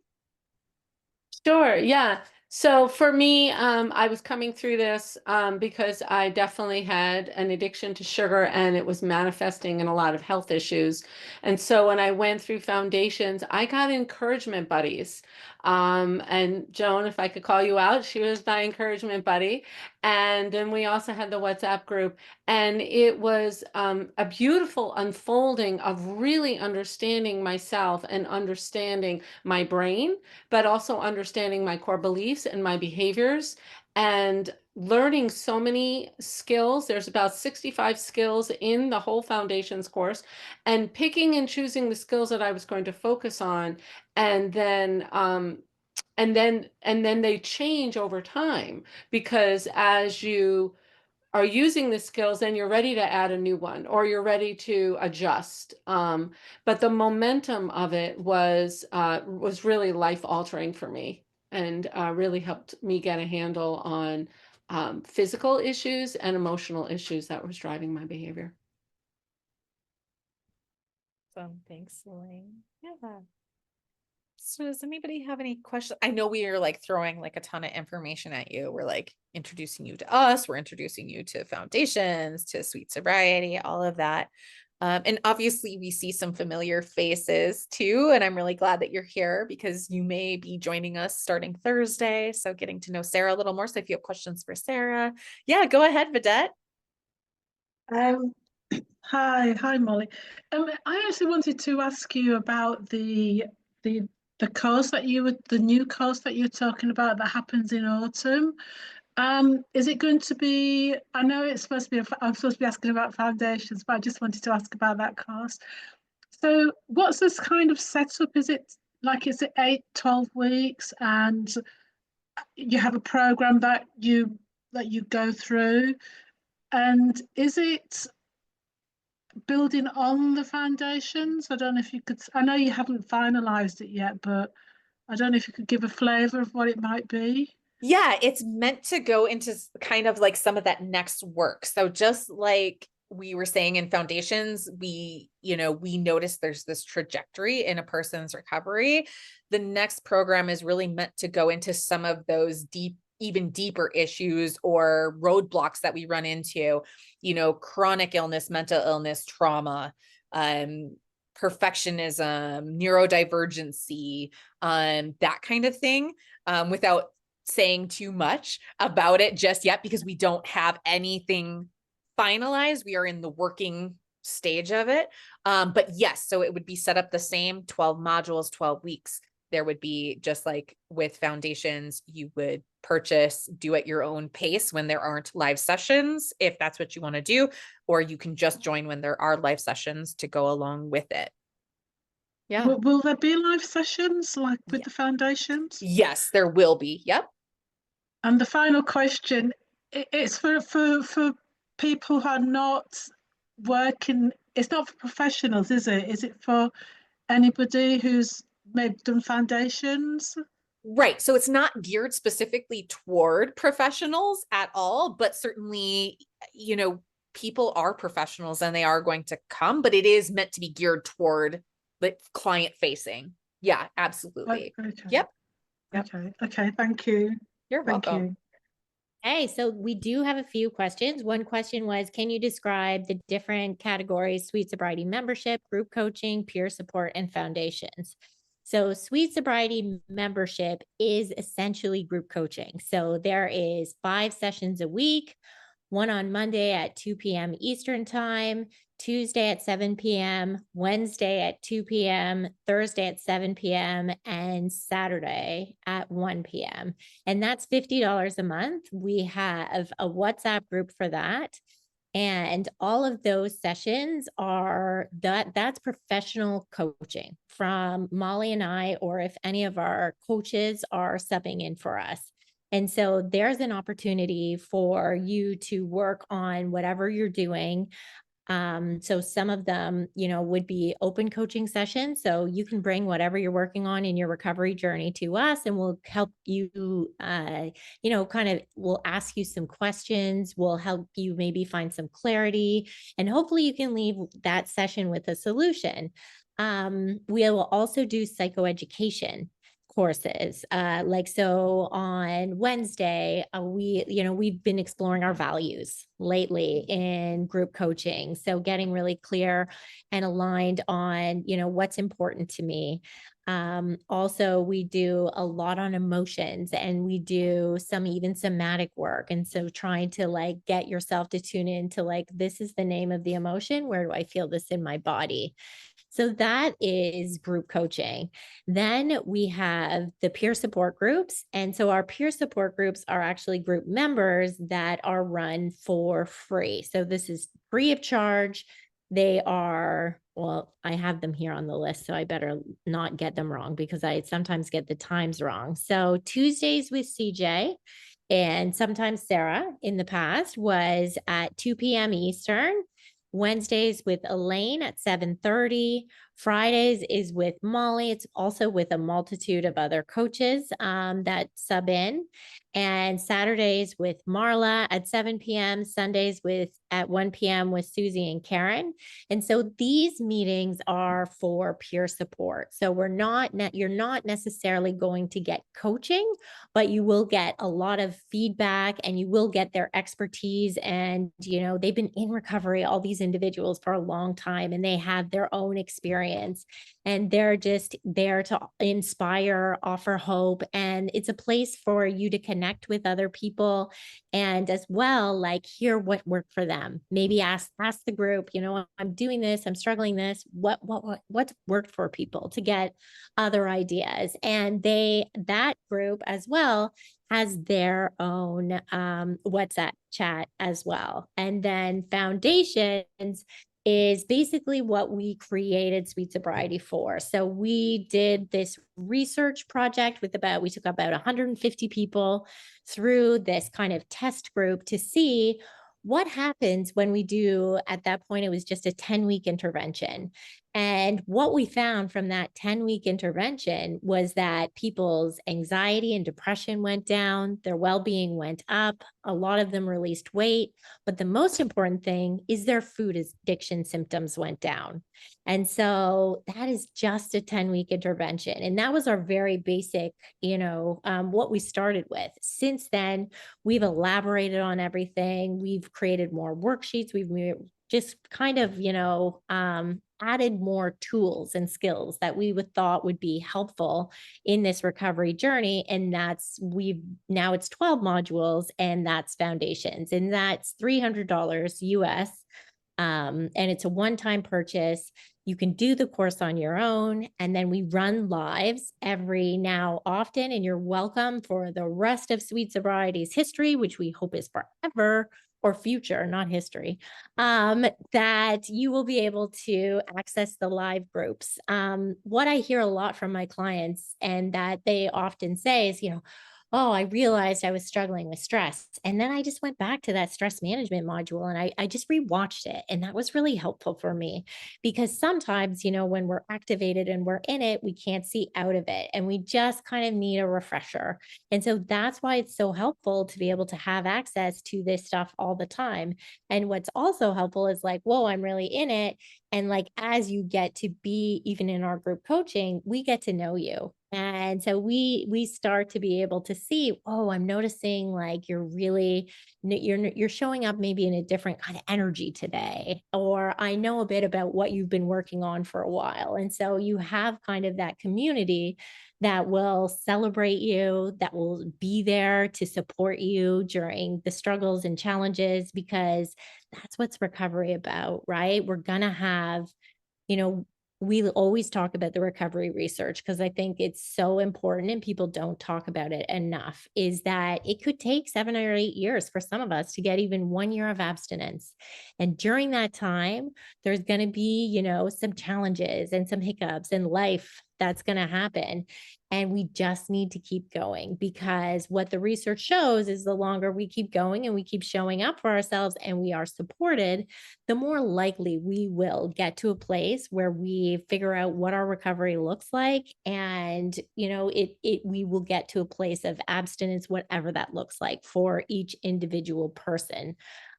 Sure, yeah. So for me, I was coming through this because I definitely had an addiction to sugar, and it was manifesting in a lot of health issues. And so when I went through foundations, I got encouragement buddies. And Joan, if I could call you out, she was my encouragement buddy. And then we also had the WhatsApp group. And it was a beautiful unfolding of really understanding myself and understanding my brain, but also understanding my core beliefs and my behaviors, and learning so many skills. There's about 65 skills in the whole foundations course, and picking and choosing the skills that I was going to focus on. And then they change over time, because as you are using the skills, then you're ready to add a new one, or you're ready to adjust. But the momentum of it was really life altering for me, and really helped me get a handle on physical issues and emotional issues that was driving my behavior. So thanks, Elaine. Yeah. So does anybody have any questions? I know we are like throwing like a ton of information at you. We're like introducing you to us. We're introducing you to foundations, to Sweet Sobriety, all of that. And obviously we see some familiar faces too. And I'm really glad that you're here, because you may be joining us starting Thursday. So getting to know Sarah a little more. So if you have questions for Sarah, yeah, go ahead, Vidette. Hi, Molly. I actually wanted to ask you about the course the new course that you're talking about that happens in autumn. Is it going to be? I know it's supposed to be. I'm supposed to be asking about foundations, but I just wanted to ask about that course. So, what's this kind of setup? Is it 8, 12 weeks, and you have a program that you go through, and is it building on the foundations? I don't know if you could, I know you haven't finalized it yet, but I don't know if you could give a flavor of what it might be. Yeah, it's meant to go into kind of like some of that next work. So just like we were saying in foundations, we notice there's this trajectory in a person's recovery. The next program is really meant to go into some of those even deeper issues or roadblocks that we run into, chronic illness, mental illness, trauma, perfectionism, neurodivergency, that kind of thing, without saying too much about it just yet, because we don't have anything finalized. We are in the working stage of it. But yes, so it would be set up the same 12 modules, 12 weeks. There would be, just like with foundations, you would purchase, do at your own pace when there aren't live sessions, if that's what you want to do, or you can just join when there are live sessions to go along with it. Yeah. Will there be live sessions like with the foundations? Yes, there will be. Yep. And the final question, it's for people who are not working. It's not for professionals, is it? Is it for anybody who's maybe done foundations? Right. So it's not geared specifically toward professionals at all, but certainly, people are professionals and they are going to come, but it is meant to be geared toward the client facing. Yeah, absolutely. Okay. Yep. Okay. Thank you. You're welcome. Thank you. Hey, so we do have a few questions. One question was, can you describe the different categories: Sweet Sobriety membership, group coaching, peer support, and foundations? So Sweet Sobriety membership is essentially group coaching. So there is 5 sessions a week, one on Monday at 2 p.m. Eastern time, Tuesday at 7 p.m., Wednesday at 2 p.m., Thursday at 7 p.m., and Saturday at 1 p.m. And that's $50 a month. We have a WhatsApp group for that. And all of those sessions are that's professional coaching from Molly and I, or if any of our coaches are subbing in for us. And so there's an opportunity for you to work on whatever you're doing. So some of them, would be open coaching sessions. So you can bring whatever you're working on in your recovery journey to us, and we'll help you, we'll ask you some questions. We'll help you maybe find some clarity, and hopefully you can leave that session with a solution. We will also do psychoeducation courses. So on Wednesday, we've been exploring our values lately in group coaching. So getting really clear and aligned on, what's important to me. Also, we do a lot on emotions, and we do some even somatic work. And so trying to get yourself to tune into this is the name of the emotion. Where do I feel this in my body? So that is group coaching. Then we have the peer support groups. And so our peer support groups are actually group members that are run for free. So this is free of charge. They are, well, I have them here on the list, so I better not get them wrong because I sometimes get the times wrong. So Tuesdays with CJ and sometimes Sarah in the past was at 2 p.m. Eastern. Wednesdays with Elaine at 7:30. Fridays is with Molly. It's also with a multitude of other coaches that sub in. And Saturdays with Marla at 7 p.m. Sundays at 1 p.m. with Susie and Karen. And so these meetings are for peer support. So you're not necessarily going to get coaching, but you will get a lot of feedback, and you will get their expertise. And, they've been in recovery, all these individuals, for a long time, and they have their own experience, and they're just there to inspire, offer hope. And it's a place for you to connect with other people, and as well, hear what worked for them. Maybe ask the group, I'm doing this, I'm struggling this, what's worked for people, to get other ideas. And that group as well has their own WhatsApp chat as well. And then foundations is basically what we created Sweet Sobriety for. So we did this research project we took about 150 people through this kind of test group to see what happens when we do, at that point, it was just a 10-week intervention. And what we found from that 10-week intervention was that people's anxiety and depression went down, their well-being went up, a lot of them released weight, but the most important thing is their food addiction symptoms went down. And so that is just a 10-week intervention. And that was our very basic, what we started with. Since then, we've elaborated on everything. We've created more worksheets. We've just kind of, added more tools and skills that we would thought would be helpful in this recovery journey. And now it's 12 modules, and that's foundations, and that's $300 US. And it's a one-time purchase. You can do the course on your own, and then we run lives every now often, and you're welcome for the rest of Sweet Sobriety's history, which we hope is forever or future, not history, that you will be able to access the live groups. What I hear a lot from my clients, and that they often say is, oh, I realized I was struggling with stress. And then I just went back to that stress management module, and I just rewatched it. And that was really helpful for me, because sometimes, when we're activated and we're in it, we can't see out of it. And we just kind of need a refresher. And so that's why it's so helpful to be able to have access to this stuff all the time. And what's also helpful is like, whoa, I'm really in it. And like, as you get to be even in our group coaching, we get to know you. And so we start to be able to see, oh, I'm noticing like you're showing up maybe in a different kind of energy today, or I know a bit about what you've been working on for a while. And so you have kind of that community that will celebrate you, that will be there to support you during the struggles and challenges, because that's what's recovery about, right? We're gonna have, you know, we always talk about the recovery research, because I think it's so important and people don't talk about it enough, is that it could take 7 or 8 years for some of us to get even 1 year of abstinence. And during that time, there's going to be, some challenges and some hiccups in life that's going to happen. And we just need to keep going, because what the research shows is the longer we keep going and we keep showing up for ourselves and we are supported, the more likely we will get to a place where we figure out what our recovery looks like. And, we will get to a place of abstinence, whatever that looks like for each individual person.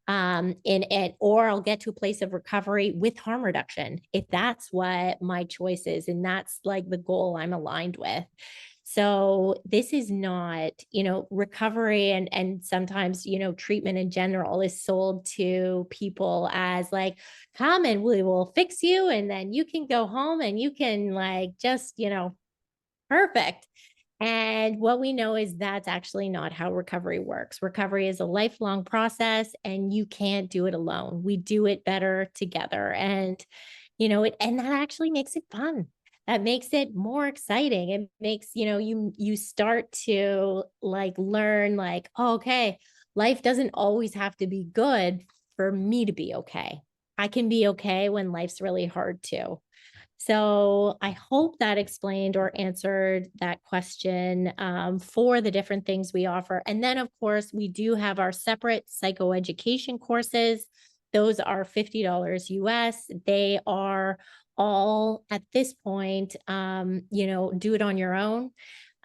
Or I'll get to a place of recovery with harm reduction, if that's what my choice is. And that's like the goal I'm aligned with. So this is not, recovery and sometimes, treatment in general is sold to people as like, come and we will fix you. And then you can go home and you can like, just, perfect. And what we know is that's actually not how recovery works. Recovery is a lifelong process, and you can't do it alone. We do it better together. And, and that actually makes it fun. That makes it more exciting. It makes, you start to like learn like, oh, okay, life doesn't always have to be good for me to be okay. I can be okay when life's really hard too. So I hope that explained or answered that question for the different things we offer. And then, of course, we do have our separate psychoeducation courses. Those are $50 US. They are all at this point, do it on your own.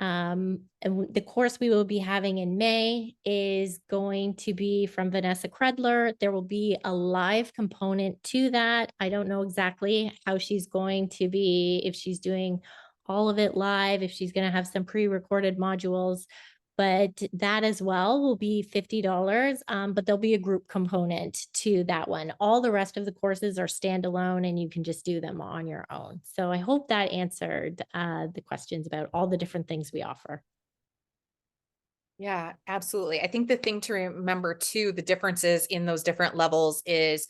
And the course we will be having in May is going to be from Vanessa Kredler. There will be a live component to that. I don't know exactly how she's going to be, if she's doing all of it live, if she's going to have some pre-recorded modules, but that as well will be $50. But there'll be a group component to that one. All the rest of the courses are standalone, and you can just do them on your own. So I hope that answered the questions about all the different things we offer. Yeah, absolutely. I think the thing to remember too, the differences in those different levels is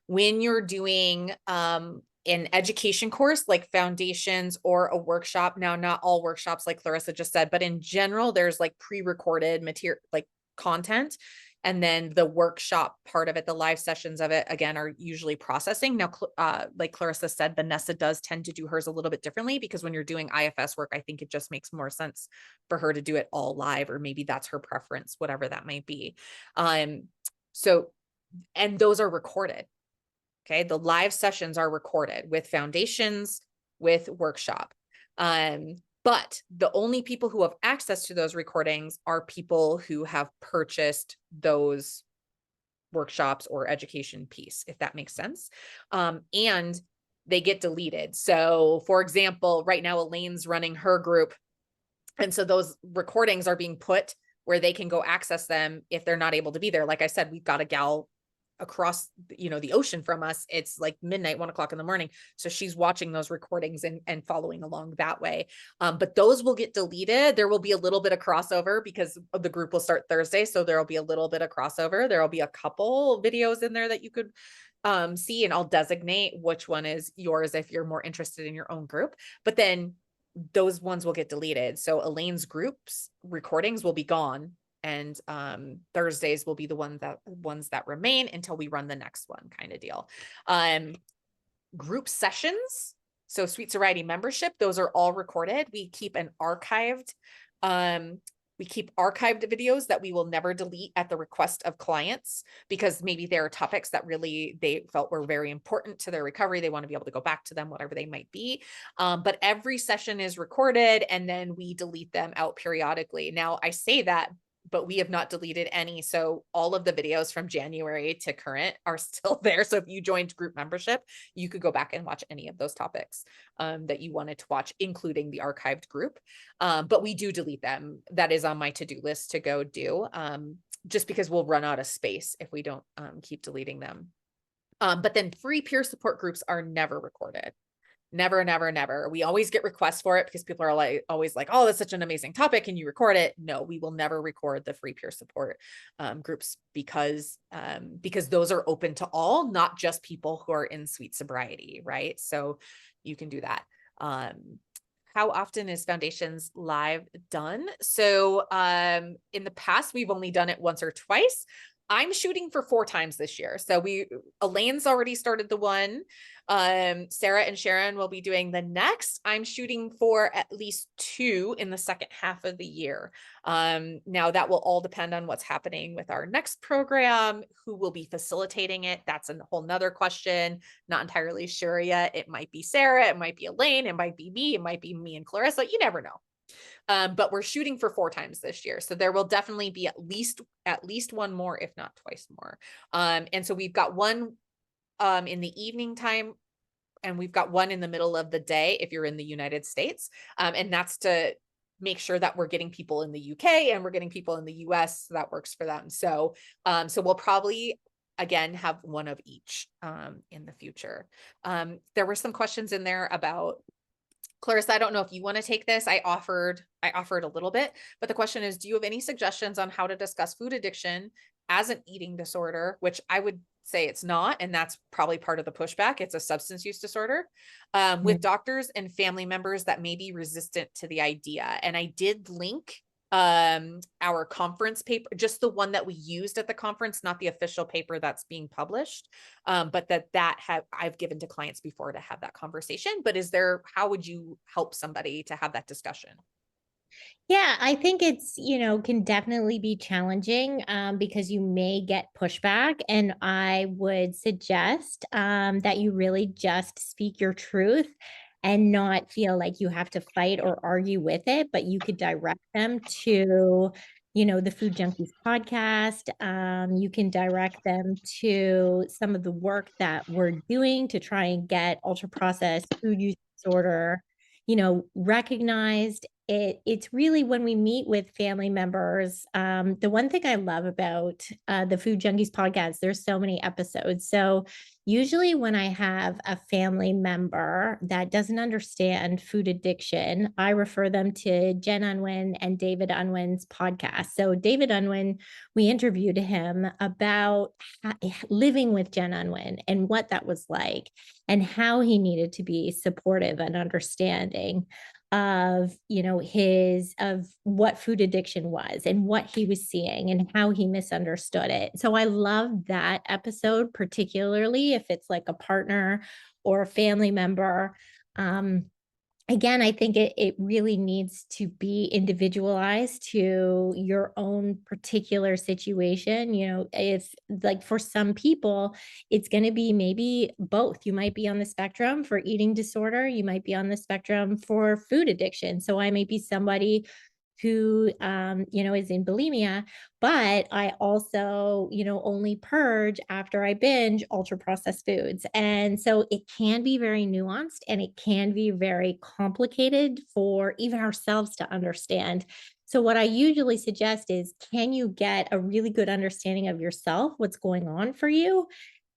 when you're doing an education course like foundations or a workshop. Now, not all workshops like Clarissa just said, but in general, there's like pre-recorded material, like content. And then the workshop part of it, the live sessions of it, again, are usually processing. Now, like Clarissa said, Vanessa does tend to do hers a little bit differently, because when you're doing IFS work, I think it just makes more sense for her to do it all live, or maybe that's her preference, whatever that might be. So, and those are recorded. Okay. The live sessions are recorded with foundations, with workshop. But the only people who have access to those recordings are people who have purchased those workshops or education piece, if that makes sense. And they get deleted. So for example, right now Elaine's running her group. And so those recordings are being put where they can go access them if they're not able to be there. Like I said, we've got a gal across, the ocean from us. It's like midnight, 1 o'clock in the morning. So she's watching those recordings and following along that way. But those will get deleted. There will be a little bit of crossover because the group will start Thursday. So there'll be a little bit of crossover. There'll be a couple videos in there that you could see, and I'll designate which one is yours if you're more interested in your own group. But then those ones will get deleted. So Elaine's group's recordings will be gone, and Thursdays will be the ones that remain until we run the next one, kind of deal. Group sessions, so Sweet Sobriety membership, those are all recorded. We keep archived videos that we will never delete at the request of clients, because maybe there are topics that really they felt were very important to their recovery. They want to be able to go back to them, whatever they might be. But every session is recorded, and then we delete them out periodically. Now I say that, but we have not deleted any. So all of the videos from January to current are still there. So if you joined group membership, you could go back and watch any of those topics that you wanted to watch, including the archived group. But we do delete them. That is on my to-do list to go do, just because we'll run out of space if we don't keep deleting them. But then free peer support groups are never recorded. Never, never, never. We always get requests for it because people are always like, oh, that's such an amazing topic. Can you record it? No, we will never record the free peer support groups because those are open to all, not just people who are in Sweet Sobriety, right? So you can do that. How often is Foundations Live done? So in the past, we've only done it once or twice. I'm shooting for 4 times this year. So Elaine's already started the one. Sarah and Sharon will be doing the next. I'm shooting for at least 2 in the second half of the year. Now that will all depend on what's happening with our next program, who will be facilitating it. That's a whole nother question. Not entirely sure yet. It might be Sarah, it might be Elaine, it might be me, it might be me and Clarissa. You never know. But we're shooting for 4 times this year. So there will definitely be at least one more, if not twice more. And so we've got one in the evening time, and we've got one in the middle of the day if you're in the United States. And that's to make sure that we're getting people in the UK and we're getting people in the US, so that works for them. So we'll probably again have one of each in the future. There were some questions in there about, Clarissa, I don't know if you want to take this. I offered a little bit, but the question is, do you have any suggestions on how to discuss food addiction as an eating disorder, which I would say it's not, and that's probably part of the pushback. It's a substance use disorder, with doctors and family members that may be resistant to the idea. And I did link our conference paper, just the one that we used at the conference, not the official paper that's being published, but I've given to clients before to have that conversation. But how would you help somebody to have that discussion? Yeah, I think it's, can definitely be challenging because you may get pushback. And I would suggest that you really just speak your truth and not feel like you have to fight or argue with it, but you could direct them to, the Food Junkies podcast. You can direct them to some of the work that we're doing to try and get ultra processed food use disorder recognized. It's really when we meet with family members. The one thing I love about the Food Junkies podcast, there's so many episodes. So usually when I have a family member that doesn't understand food addiction, I refer them to Jen Unwin and David Unwin's podcast. So David Unwin, we interviewed him about living with Jen Unwin and what that was like and how he needed to be supportive and understanding of what food addiction was and what he was seeing and how he misunderstood it. So I love that episode, particularly if it's like a partner or a family member again, I think it really needs to be individualized to your own particular situation. You know, if like for some people, it's going to be maybe both. You might be on the spectrum for eating disorder, you might be on the spectrum for food addiction. So I may be somebody who is in bulimia, but I also, only purge after I binge ultra processed foods. And so it can be very nuanced and it can be very complicated for even ourselves to understand. So what I usually suggest is, can you get a really good understanding of yourself, what's going on for you,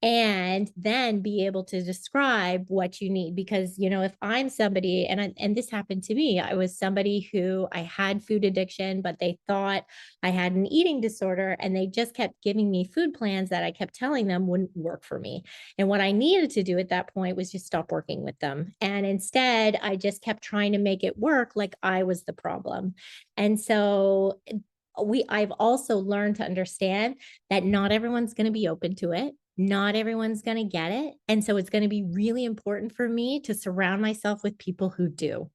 and then be able to describe what you need? Because if I'm somebody, and this happened to me, I was somebody who I had food addiction, but they thought I had an eating disorder, and they just kept giving me food plans that I kept telling them wouldn't work for me. And what I needed to do at that point was just stop working with them, and instead I just kept trying to make it work like I was the problem. And so I've also learned to understand that not everyone's going to be open to it. Not everyone's going to get it. And so it's going to be really important for me to surround myself with people who do.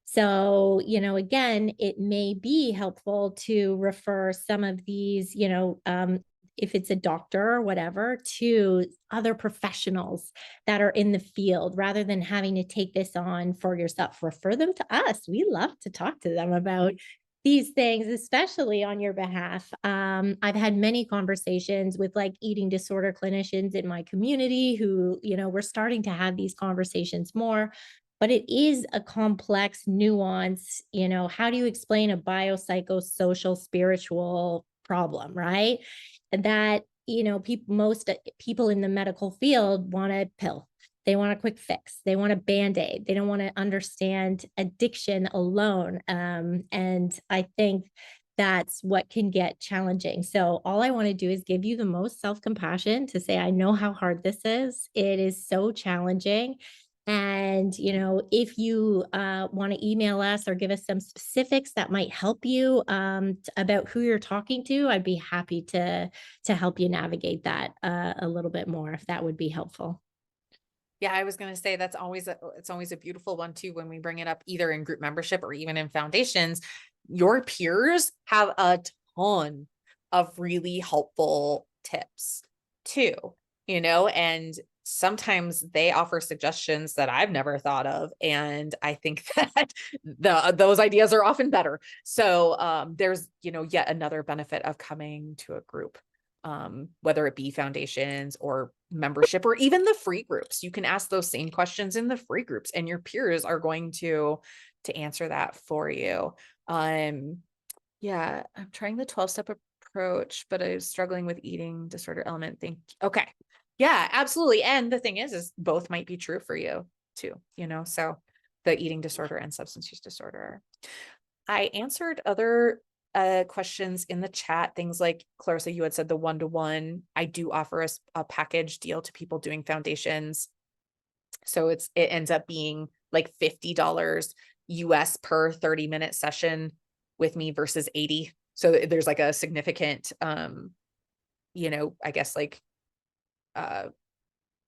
So, again, it may be helpful to refer some of these, if it's a doctor or whatever, to other professionals that are in the field rather than having to take this on for yourself. Refer them to us. We love to talk to them about these things, especially on your behalf. I've had many conversations with like eating disorder clinicians in my community who, we're starting to have these conversations more, but it is a complex nuance. How do you explain a biopsychosocial spiritual problem, right? That, most people in the medical field want a pill. They want a quick fix. They want a band-aid. They don't want to understand addiction alone. And I think that's what can get challenging. So all I want to do is give you the most self-compassion to say, I know how hard this is. It is so challenging. And, if you want to email us or give us some specifics that might help you about who you're talking to, I'd be happy to help you navigate that a little bit more, if that would be helpful. Yeah, I was going to say it's always a beautiful one too, when we bring it up either in group membership or even in foundations. Your peers have a ton of really helpful tips too, and sometimes they offer suggestions that I've never thought of. And I think that those ideas are often better. So there's, yet another benefit of coming to a group. Whether it be foundations or membership or even the free groups, you can ask those same questions in the free groups and your peers are going to answer that for you. Yeah, I'm trying the 12-step approach, but I was struggling with eating disorder element. Okay. Yeah, absolutely. And the thing is both might be true for you too, so the eating disorder and substance use disorder. I answered other questions in the chat, things like Clarissa, you had said the 1-to-1. I do offer a package deal to people doing foundations. So it ends up being like $50 US per 30-minute session with me versus 80. So there's like a significant, I guess like,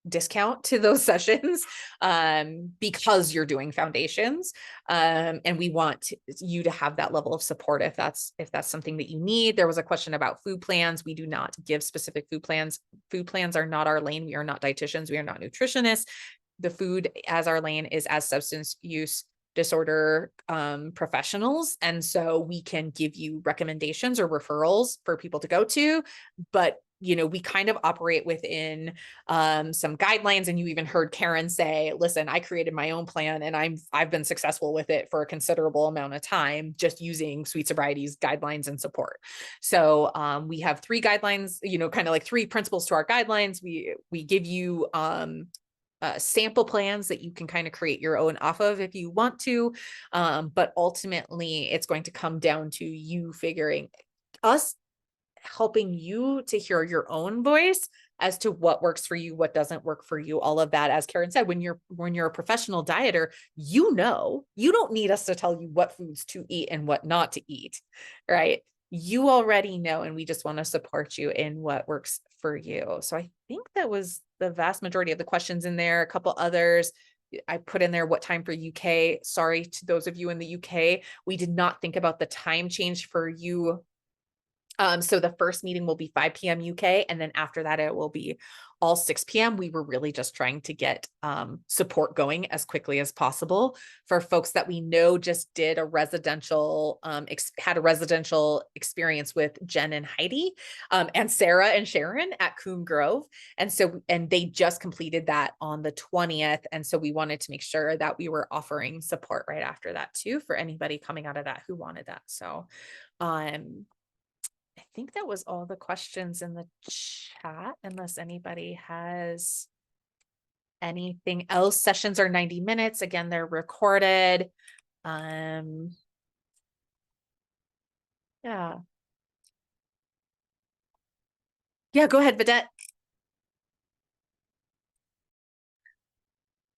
discount to those sessions because you're doing foundations, and we want you to have that level of support if that's something that you need. There was a question about food plans. We do not give specific food plans. Food plans are not our lane. We are not dietitians. We are not nutritionists. The food as our lane is as substance use disorder professionals, and so we can give you recommendations or referrals for people to go to, but we kind of operate within some guidelines. And you even heard Karen say, listen, I created my own plan and I've been successful with it for a considerable amount of time, just using Sweet Sobriety's guidelines and support. So we have 3 guidelines, kind of like 3 principles to our guidelines. We give you sample plans that you can kind of create your own off of if you want to. But ultimately it's going to come down to you helping you to hear your own voice as to what works for you, what doesn't work for you, all of that. As Karen said, when you're a professional dieter, you don't need us to tell you what foods to eat and what not to eat, right? You already know, and we just want to support you in what works for you. So I think that was the vast majority of the questions in there. A couple others. I put in there what time for UK. Sorry to those of you in the UK. We did not think about the time change for you. So the first meeting will be 5 p.m. UK, and then after that, it will be all 6 p.m. We were really just trying to get support going as quickly as possible for folks that we know just did a residential, had a residential experience with Jen and Heidi, and Sarah and Sharon at Coombe Grove. And so, and they just completed that on the 20th. And so we wanted to make sure that we were offering support right after that too, for anybody coming out of that who wanted that. So, I think that was all the questions in the chat, unless anybody has anything else. Sessions are 90 minutes. Again, they're recorded. Yeah. Yeah, go ahead, Vidette.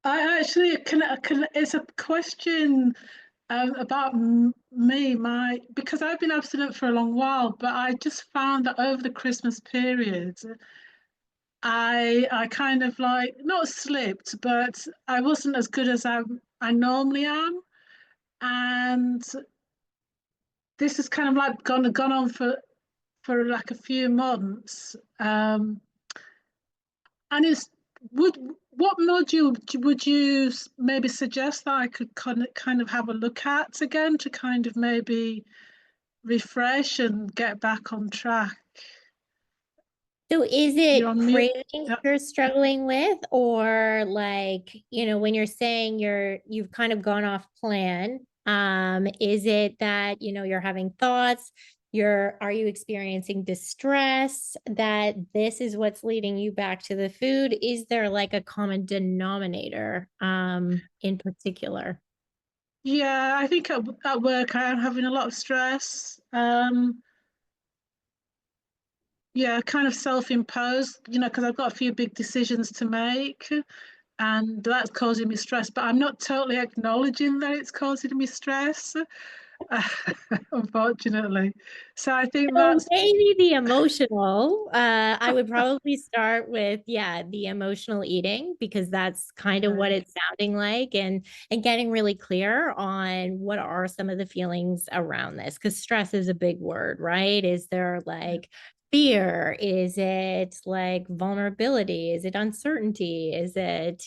I actually can it's a question about me, because I've been abstinent for a long while, but I just found that over the Christmas period, I kind of like not slipped, but I wasn't as good as I normally am, and this has kind of like gone on for like a few months. And what module would you maybe suggest that I could kind of have a look at again to kind of maybe refresh and get back on track? So is You're it on mute. cravings Yeah. you're struggling with, or like, when you're saying you've kind of gone off plan, is it that, you're having thoughts, are you experiencing distress that this is what's leading you back to the food? Is there like a common denominator, in particular? Yeah, I think at work I am having a lot of stress. Yeah, kind of self-imposed, because I've got a few big decisions to make, and that's causing me stress, but I'm not totally acknowledging that it's causing me stress, unfortunately. So I think So that's maybe the emotional, I would probably start with, yeah, the emotional eating, because that's kind of what it's sounding like, and getting really clear on what are some of the feelings around this, because stress is a big word, right? Is there like fear? Is it like vulnerability? Is it uncertainty? Is it,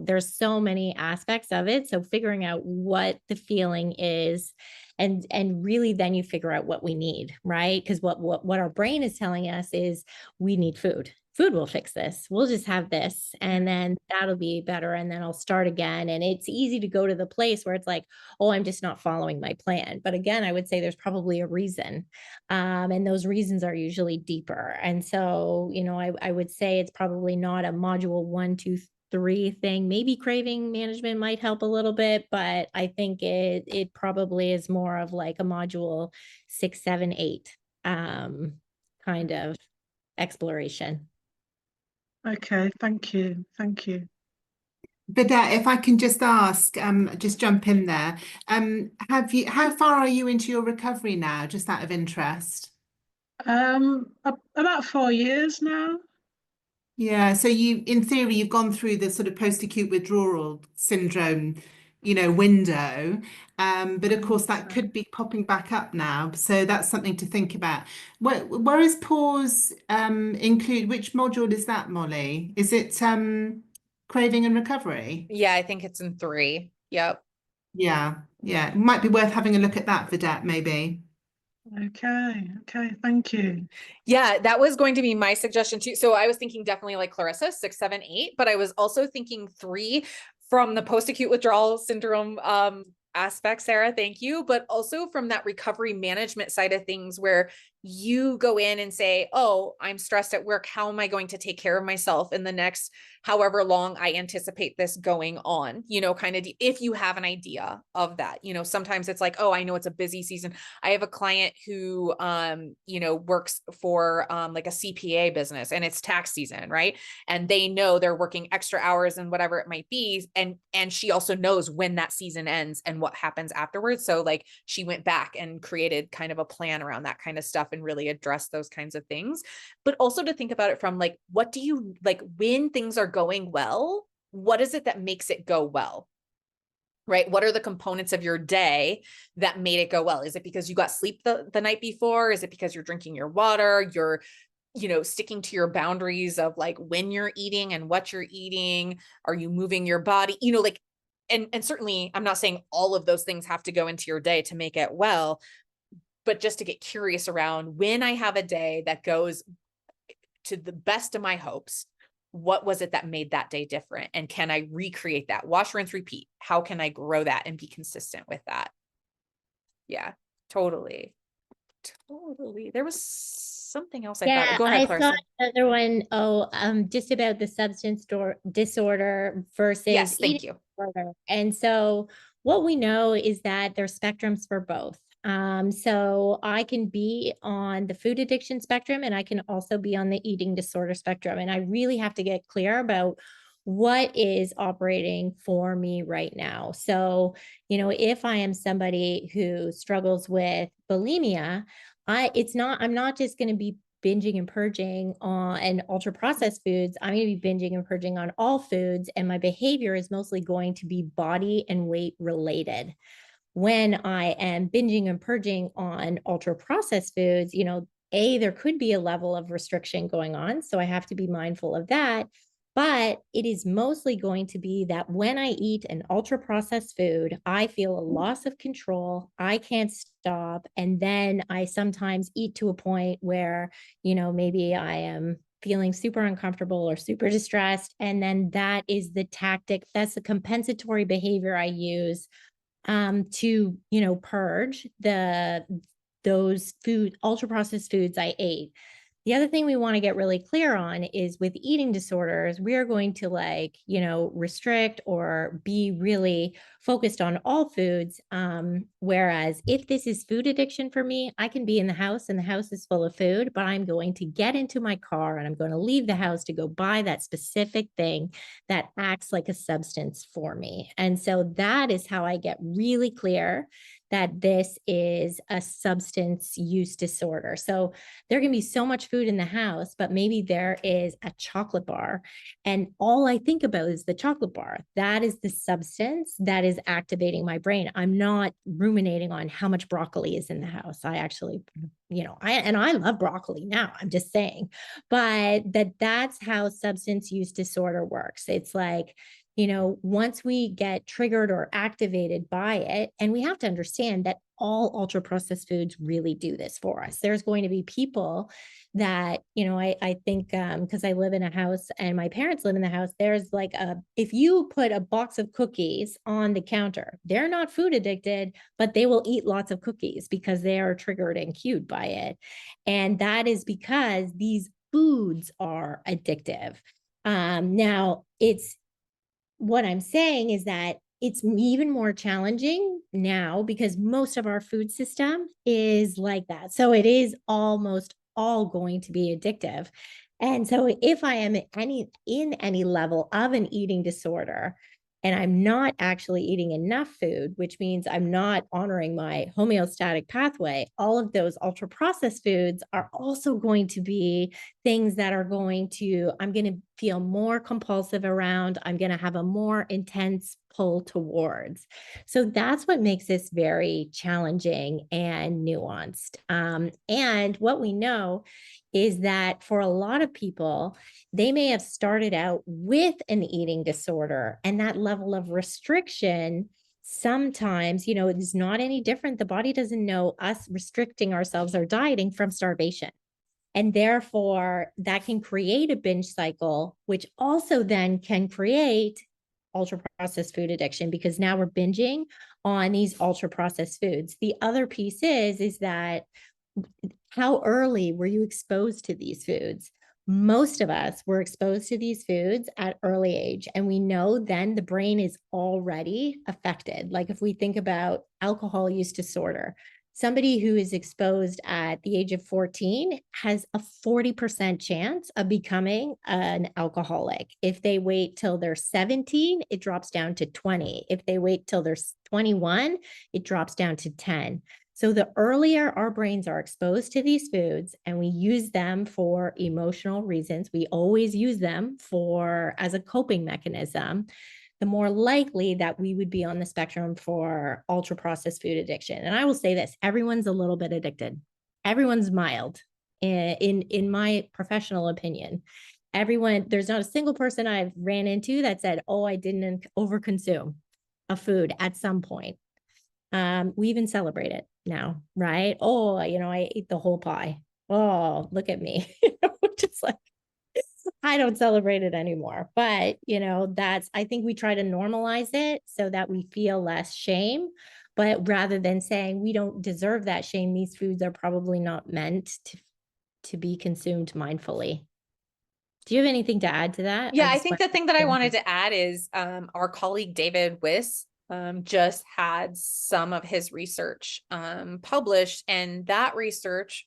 there's so many aspects of it. So figuring out what the feeling is, and really then you figure out what we need, right? Because what our brain is telling us is we need food will fix this, we'll just have this, and then that'll be better, and then I'll start again. And it's easy to go to the place where it's like, oh, I'm just not following my plan. But again, I would say there's probably a reason, and those reasons are usually deeper. And so, I would say it's probably not a module 1, 2, 3 thing. Maybe craving management might help a little bit, but I think it probably is more of like a module 6, 7, 8 kind of exploration. okay. Thank you. Vidette, if I can just ask, just jump in there. How far are you into your recovery now, just out of interest? About 4 years now. Yeah, so in theory, you've gone through the sort of post-acute withdrawal syndrome, window. But of course, that could be popping back up now. So that's something to think about. Where is pause include? Which module is that, Molly? Is it craving and recovery? Yeah, I think it's in 3. Yep. Yeah, yeah. It might be worth having a look at that, Vidette, maybe. Okay, thank you. Yeah, that was going to be my suggestion too. So I was thinking definitely like Clarissa, 6, 7, 8, but I was also thinking 3 from the post-acute withdrawal syndrome aspect, Sarah, thank you. But also from that recovery management side of things, where you go in and say, oh, I'm stressed at work. How am I going to take care of myself in the next however long I anticipate this going on? Kind of if you have an idea of that. Sometimes it's like, oh, I know it's a busy season. I have a client who works for like a CPA business, and it's tax season, right? And they know they're working extra hours and whatever it might be. And she also knows when that season ends and what happens afterwards. So like she went back and created kind of a plan around that kind of stuff and really address those kinds of things. But also to think about it from like, what do you like when things are going well? what is it that makes it go well? Right? What are the components of your day that made it go well? Is it because you got sleep the night before? Is it because you're drinking your water? You're, sticking to your boundaries of like when you're eating and what you're eating? Are you moving your body? And certainly I'm not saying all of those things have to go into your day to make it well, but just to get curious around when I have a day that goes to the best of my hopes, what was it that made that day different? And can I recreate that? Wash, rinse, repeat. How can I grow that and be consistent with that? Yeah, totally. Totally. There was something else I thought. Go ahead, I saw Clarissa. another one. Just about the substance disorder versus Yes, eating thank you. disorder. And so what we know is that there's spectrums for both. So I can be on the food addiction spectrum and I can also be on the eating disorder spectrum. And I really have to get clear about what is operating for me right now. So, if I am somebody who struggles with bulimia, I'm not just going to be binging and purging on and ultra processed foods. I'm going to be binging and purging on all foods. And my behavior is mostly going to be body and weight related. When I am binging and purging on ultra processed foods, there could be a level of restriction going on. So I have to be mindful of that. But it is mostly going to be that when I eat an ultra processed food, I feel a loss of control. I can't stop. And then I sometimes eat to a point where, maybe I am feeling super uncomfortable or super distressed. And then that is the tactic, that's the compensatory behavior I use to purge those ultra processed foods I ate. The other thing we want to get really clear on is with eating disorders, we are going to restrict or be really focused on all foods. Whereas if this is food addiction for me, I can be in the house and the house is full of food, but I'm going to get into my car and I'm going to leave the house to go buy that specific thing that acts like a substance for me. And so that is how I get really clear that this is a substance use disorder. So there can be so much food in the house, but maybe there is a chocolate bar. And all I think about is the chocolate bar. That is the substance that is activating my brain. I'm not ruminating on how much broccoli is in the house. I actually, I love broccoli now, I'm just saying, but that's how substance use disorder works. It's like, once we get triggered or activated by it, and we have to understand that all ultra processed foods really do this for us. There's going to be people that, I think, because I live in a house and my parents live in the house, there's if you put a box of cookies on the counter, they're not food addicted, but they will eat lots of cookies because they are triggered and cued by it. And that is because these foods are addictive. Now what I'm saying is that it's even more challenging now because most of our food system is like that. So it is almost all going to be addictive. And so if I am in any level of an eating disorder and I'm not actually eating enough food, which means I'm not honoring my homeostatic pathway, all of those ultra processed foods are also going to be things that I'm going to feel more compulsive around. I'm going to have a more intense pull towards. So that's what makes this very challenging and nuanced. And what we know is that for a lot of people, they may have started out with an eating disorder, and that level of restriction sometimes, it is not any different. The body doesn't know us restricting ourselves or dieting from starvation. And therefore, that can create a binge cycle, which also then can create ultra processed food addiction because now we're binging on these ultra processed foods. The other piece is that how early were you exposed to these foods? Most of us were exposed to these foods at early age, and we know then the brain is already affected. Like if we think about alcohol use disorder, somebody who is exposed at the age of 14 has a 40% chance of becoming an alcoholic. If they wait till they're 17, it drops down to 20. If they wait till they're 21, it drops down to 10. So the earlier our brains are exposed to these foods and we use them for emotional reasons, we always use them for as a coping mechanism, the more likely that we would be on the spectrum for ultra processed food addiction. And I will say this, everyone's a little bit addicted. Everyone's mild in my professional opinion. Everyone, there's not a single person I've ran into that said, oh, I didn't overconsume a food at some point. We even celebrate it now, right? Oh, I ate the whole pie. Oh, look at me. Just like, I don't celebrate it anymore. But, I think we try to normalize it so that we feel less shame. But rather than saying we don't deserve that shame, these foods are probably not meant to be consumed mindfully. Do you have anything to add to that? Yeah, I think the thing that I wanted to add is our colleague David Wiss just had some of his research published, and that research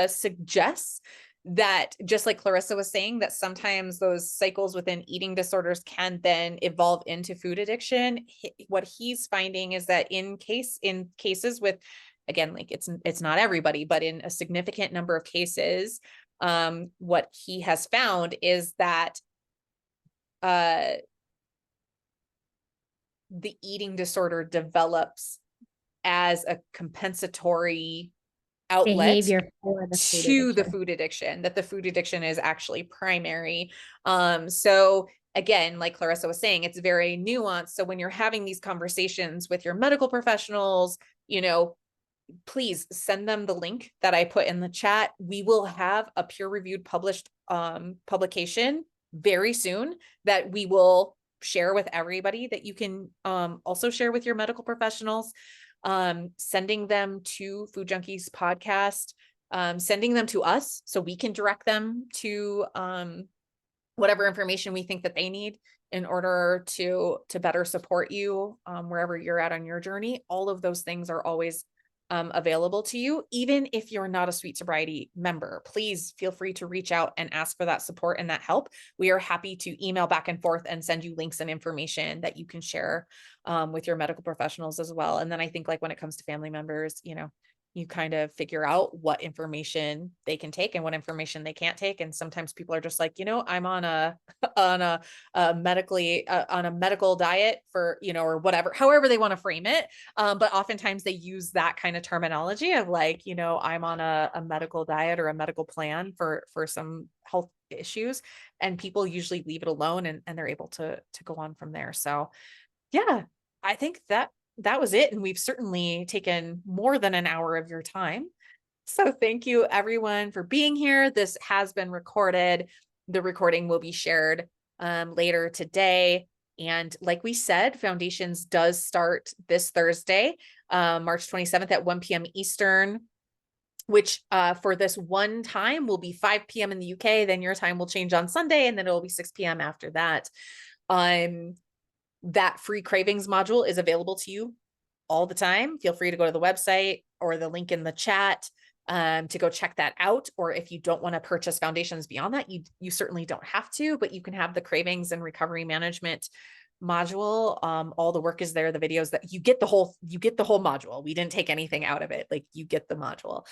suggests that, just like Clarissa was saying, that sometimes those cycles within eating disorders can then evolve into food addiction. What he's finding is that in cases with, again, like it's not everybody, but in a significant number of cases, what he has found is that the eating disorder develops as a compensatory outlet behavior for the food addiction, that the food addiction is actually primary. So again, like Clarissa was saying, it's very nuanced. So when you're having these conversations with your medical professionals, please send them the link that I put in the chat. We will have a peer-reviewed published publication very soon that we will share with everybody, that you can also share with your medical professionals, sending them to Food Junkies podcast, sending them to us so we can direct them to whatever information we think that they need in order to better support you wherever you're at on your journey. All of those things are always available to you. Even if you're not a Sweet Sobriety member, please feel free to reach out and ask for that support and that help. We are happy to email back and forth and send you links and information that you can share with your medical professionals as well. And then I think, like, when it comes to family members, you kind of figure out what information they can take and what information they can't take. And sometimes people are just like, I'm on a medical diet for, or whatever, however they want to frame it. But oftentimes they use that kind of terminology of like, I'm on a medical diet or a medical plan for some health issues, and people usually leave it alone and they're able to go on from there. So yeah, I think that was it. And we've certainly taken more than an hour of your time. So thank you everyone for being here. This has been recorded. The recording will be shared later today. And like we said, Foundations does start this Thursday, March 27th at 1 p.m. Eastern, which for this one time will be 5 p.m. in the UK. Then your time will change on Sunday, and then it will be 6 p.m. after that. That free cravings module is available to you all the time. Feel free to go to the website or the link in the chat to go check that out. Or if you don't want to purchase Foundations beyond that, you certainly don't have to, but you can have the cravings and recovery management module. All the work is there. The videos, that you get the whole module. We didn't take anything out of it. Like, you get the module.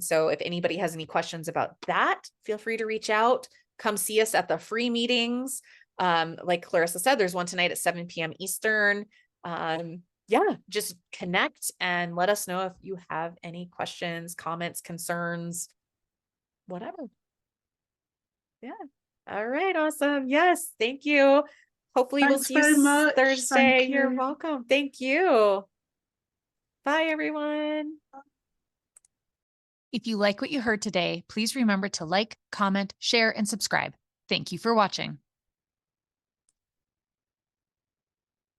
So if anybody has any questions about that, feel free to reach out. Come see us at the free meetings. Like Clarissa said, there's one tonight at 7 p.m. Eastern. Yeah, just connect and let us know if you have any questions, comments, concerns, whatever. Yeah. All right. Awesome. Yes. Thank you. Hopefully we'll Thanks see you very much. Thursday. Thank You're you. welcome. Thank you. Bye, everyone. If you like what you heard today, please remember to like, comment, share, and subscribe. Thank you for watching.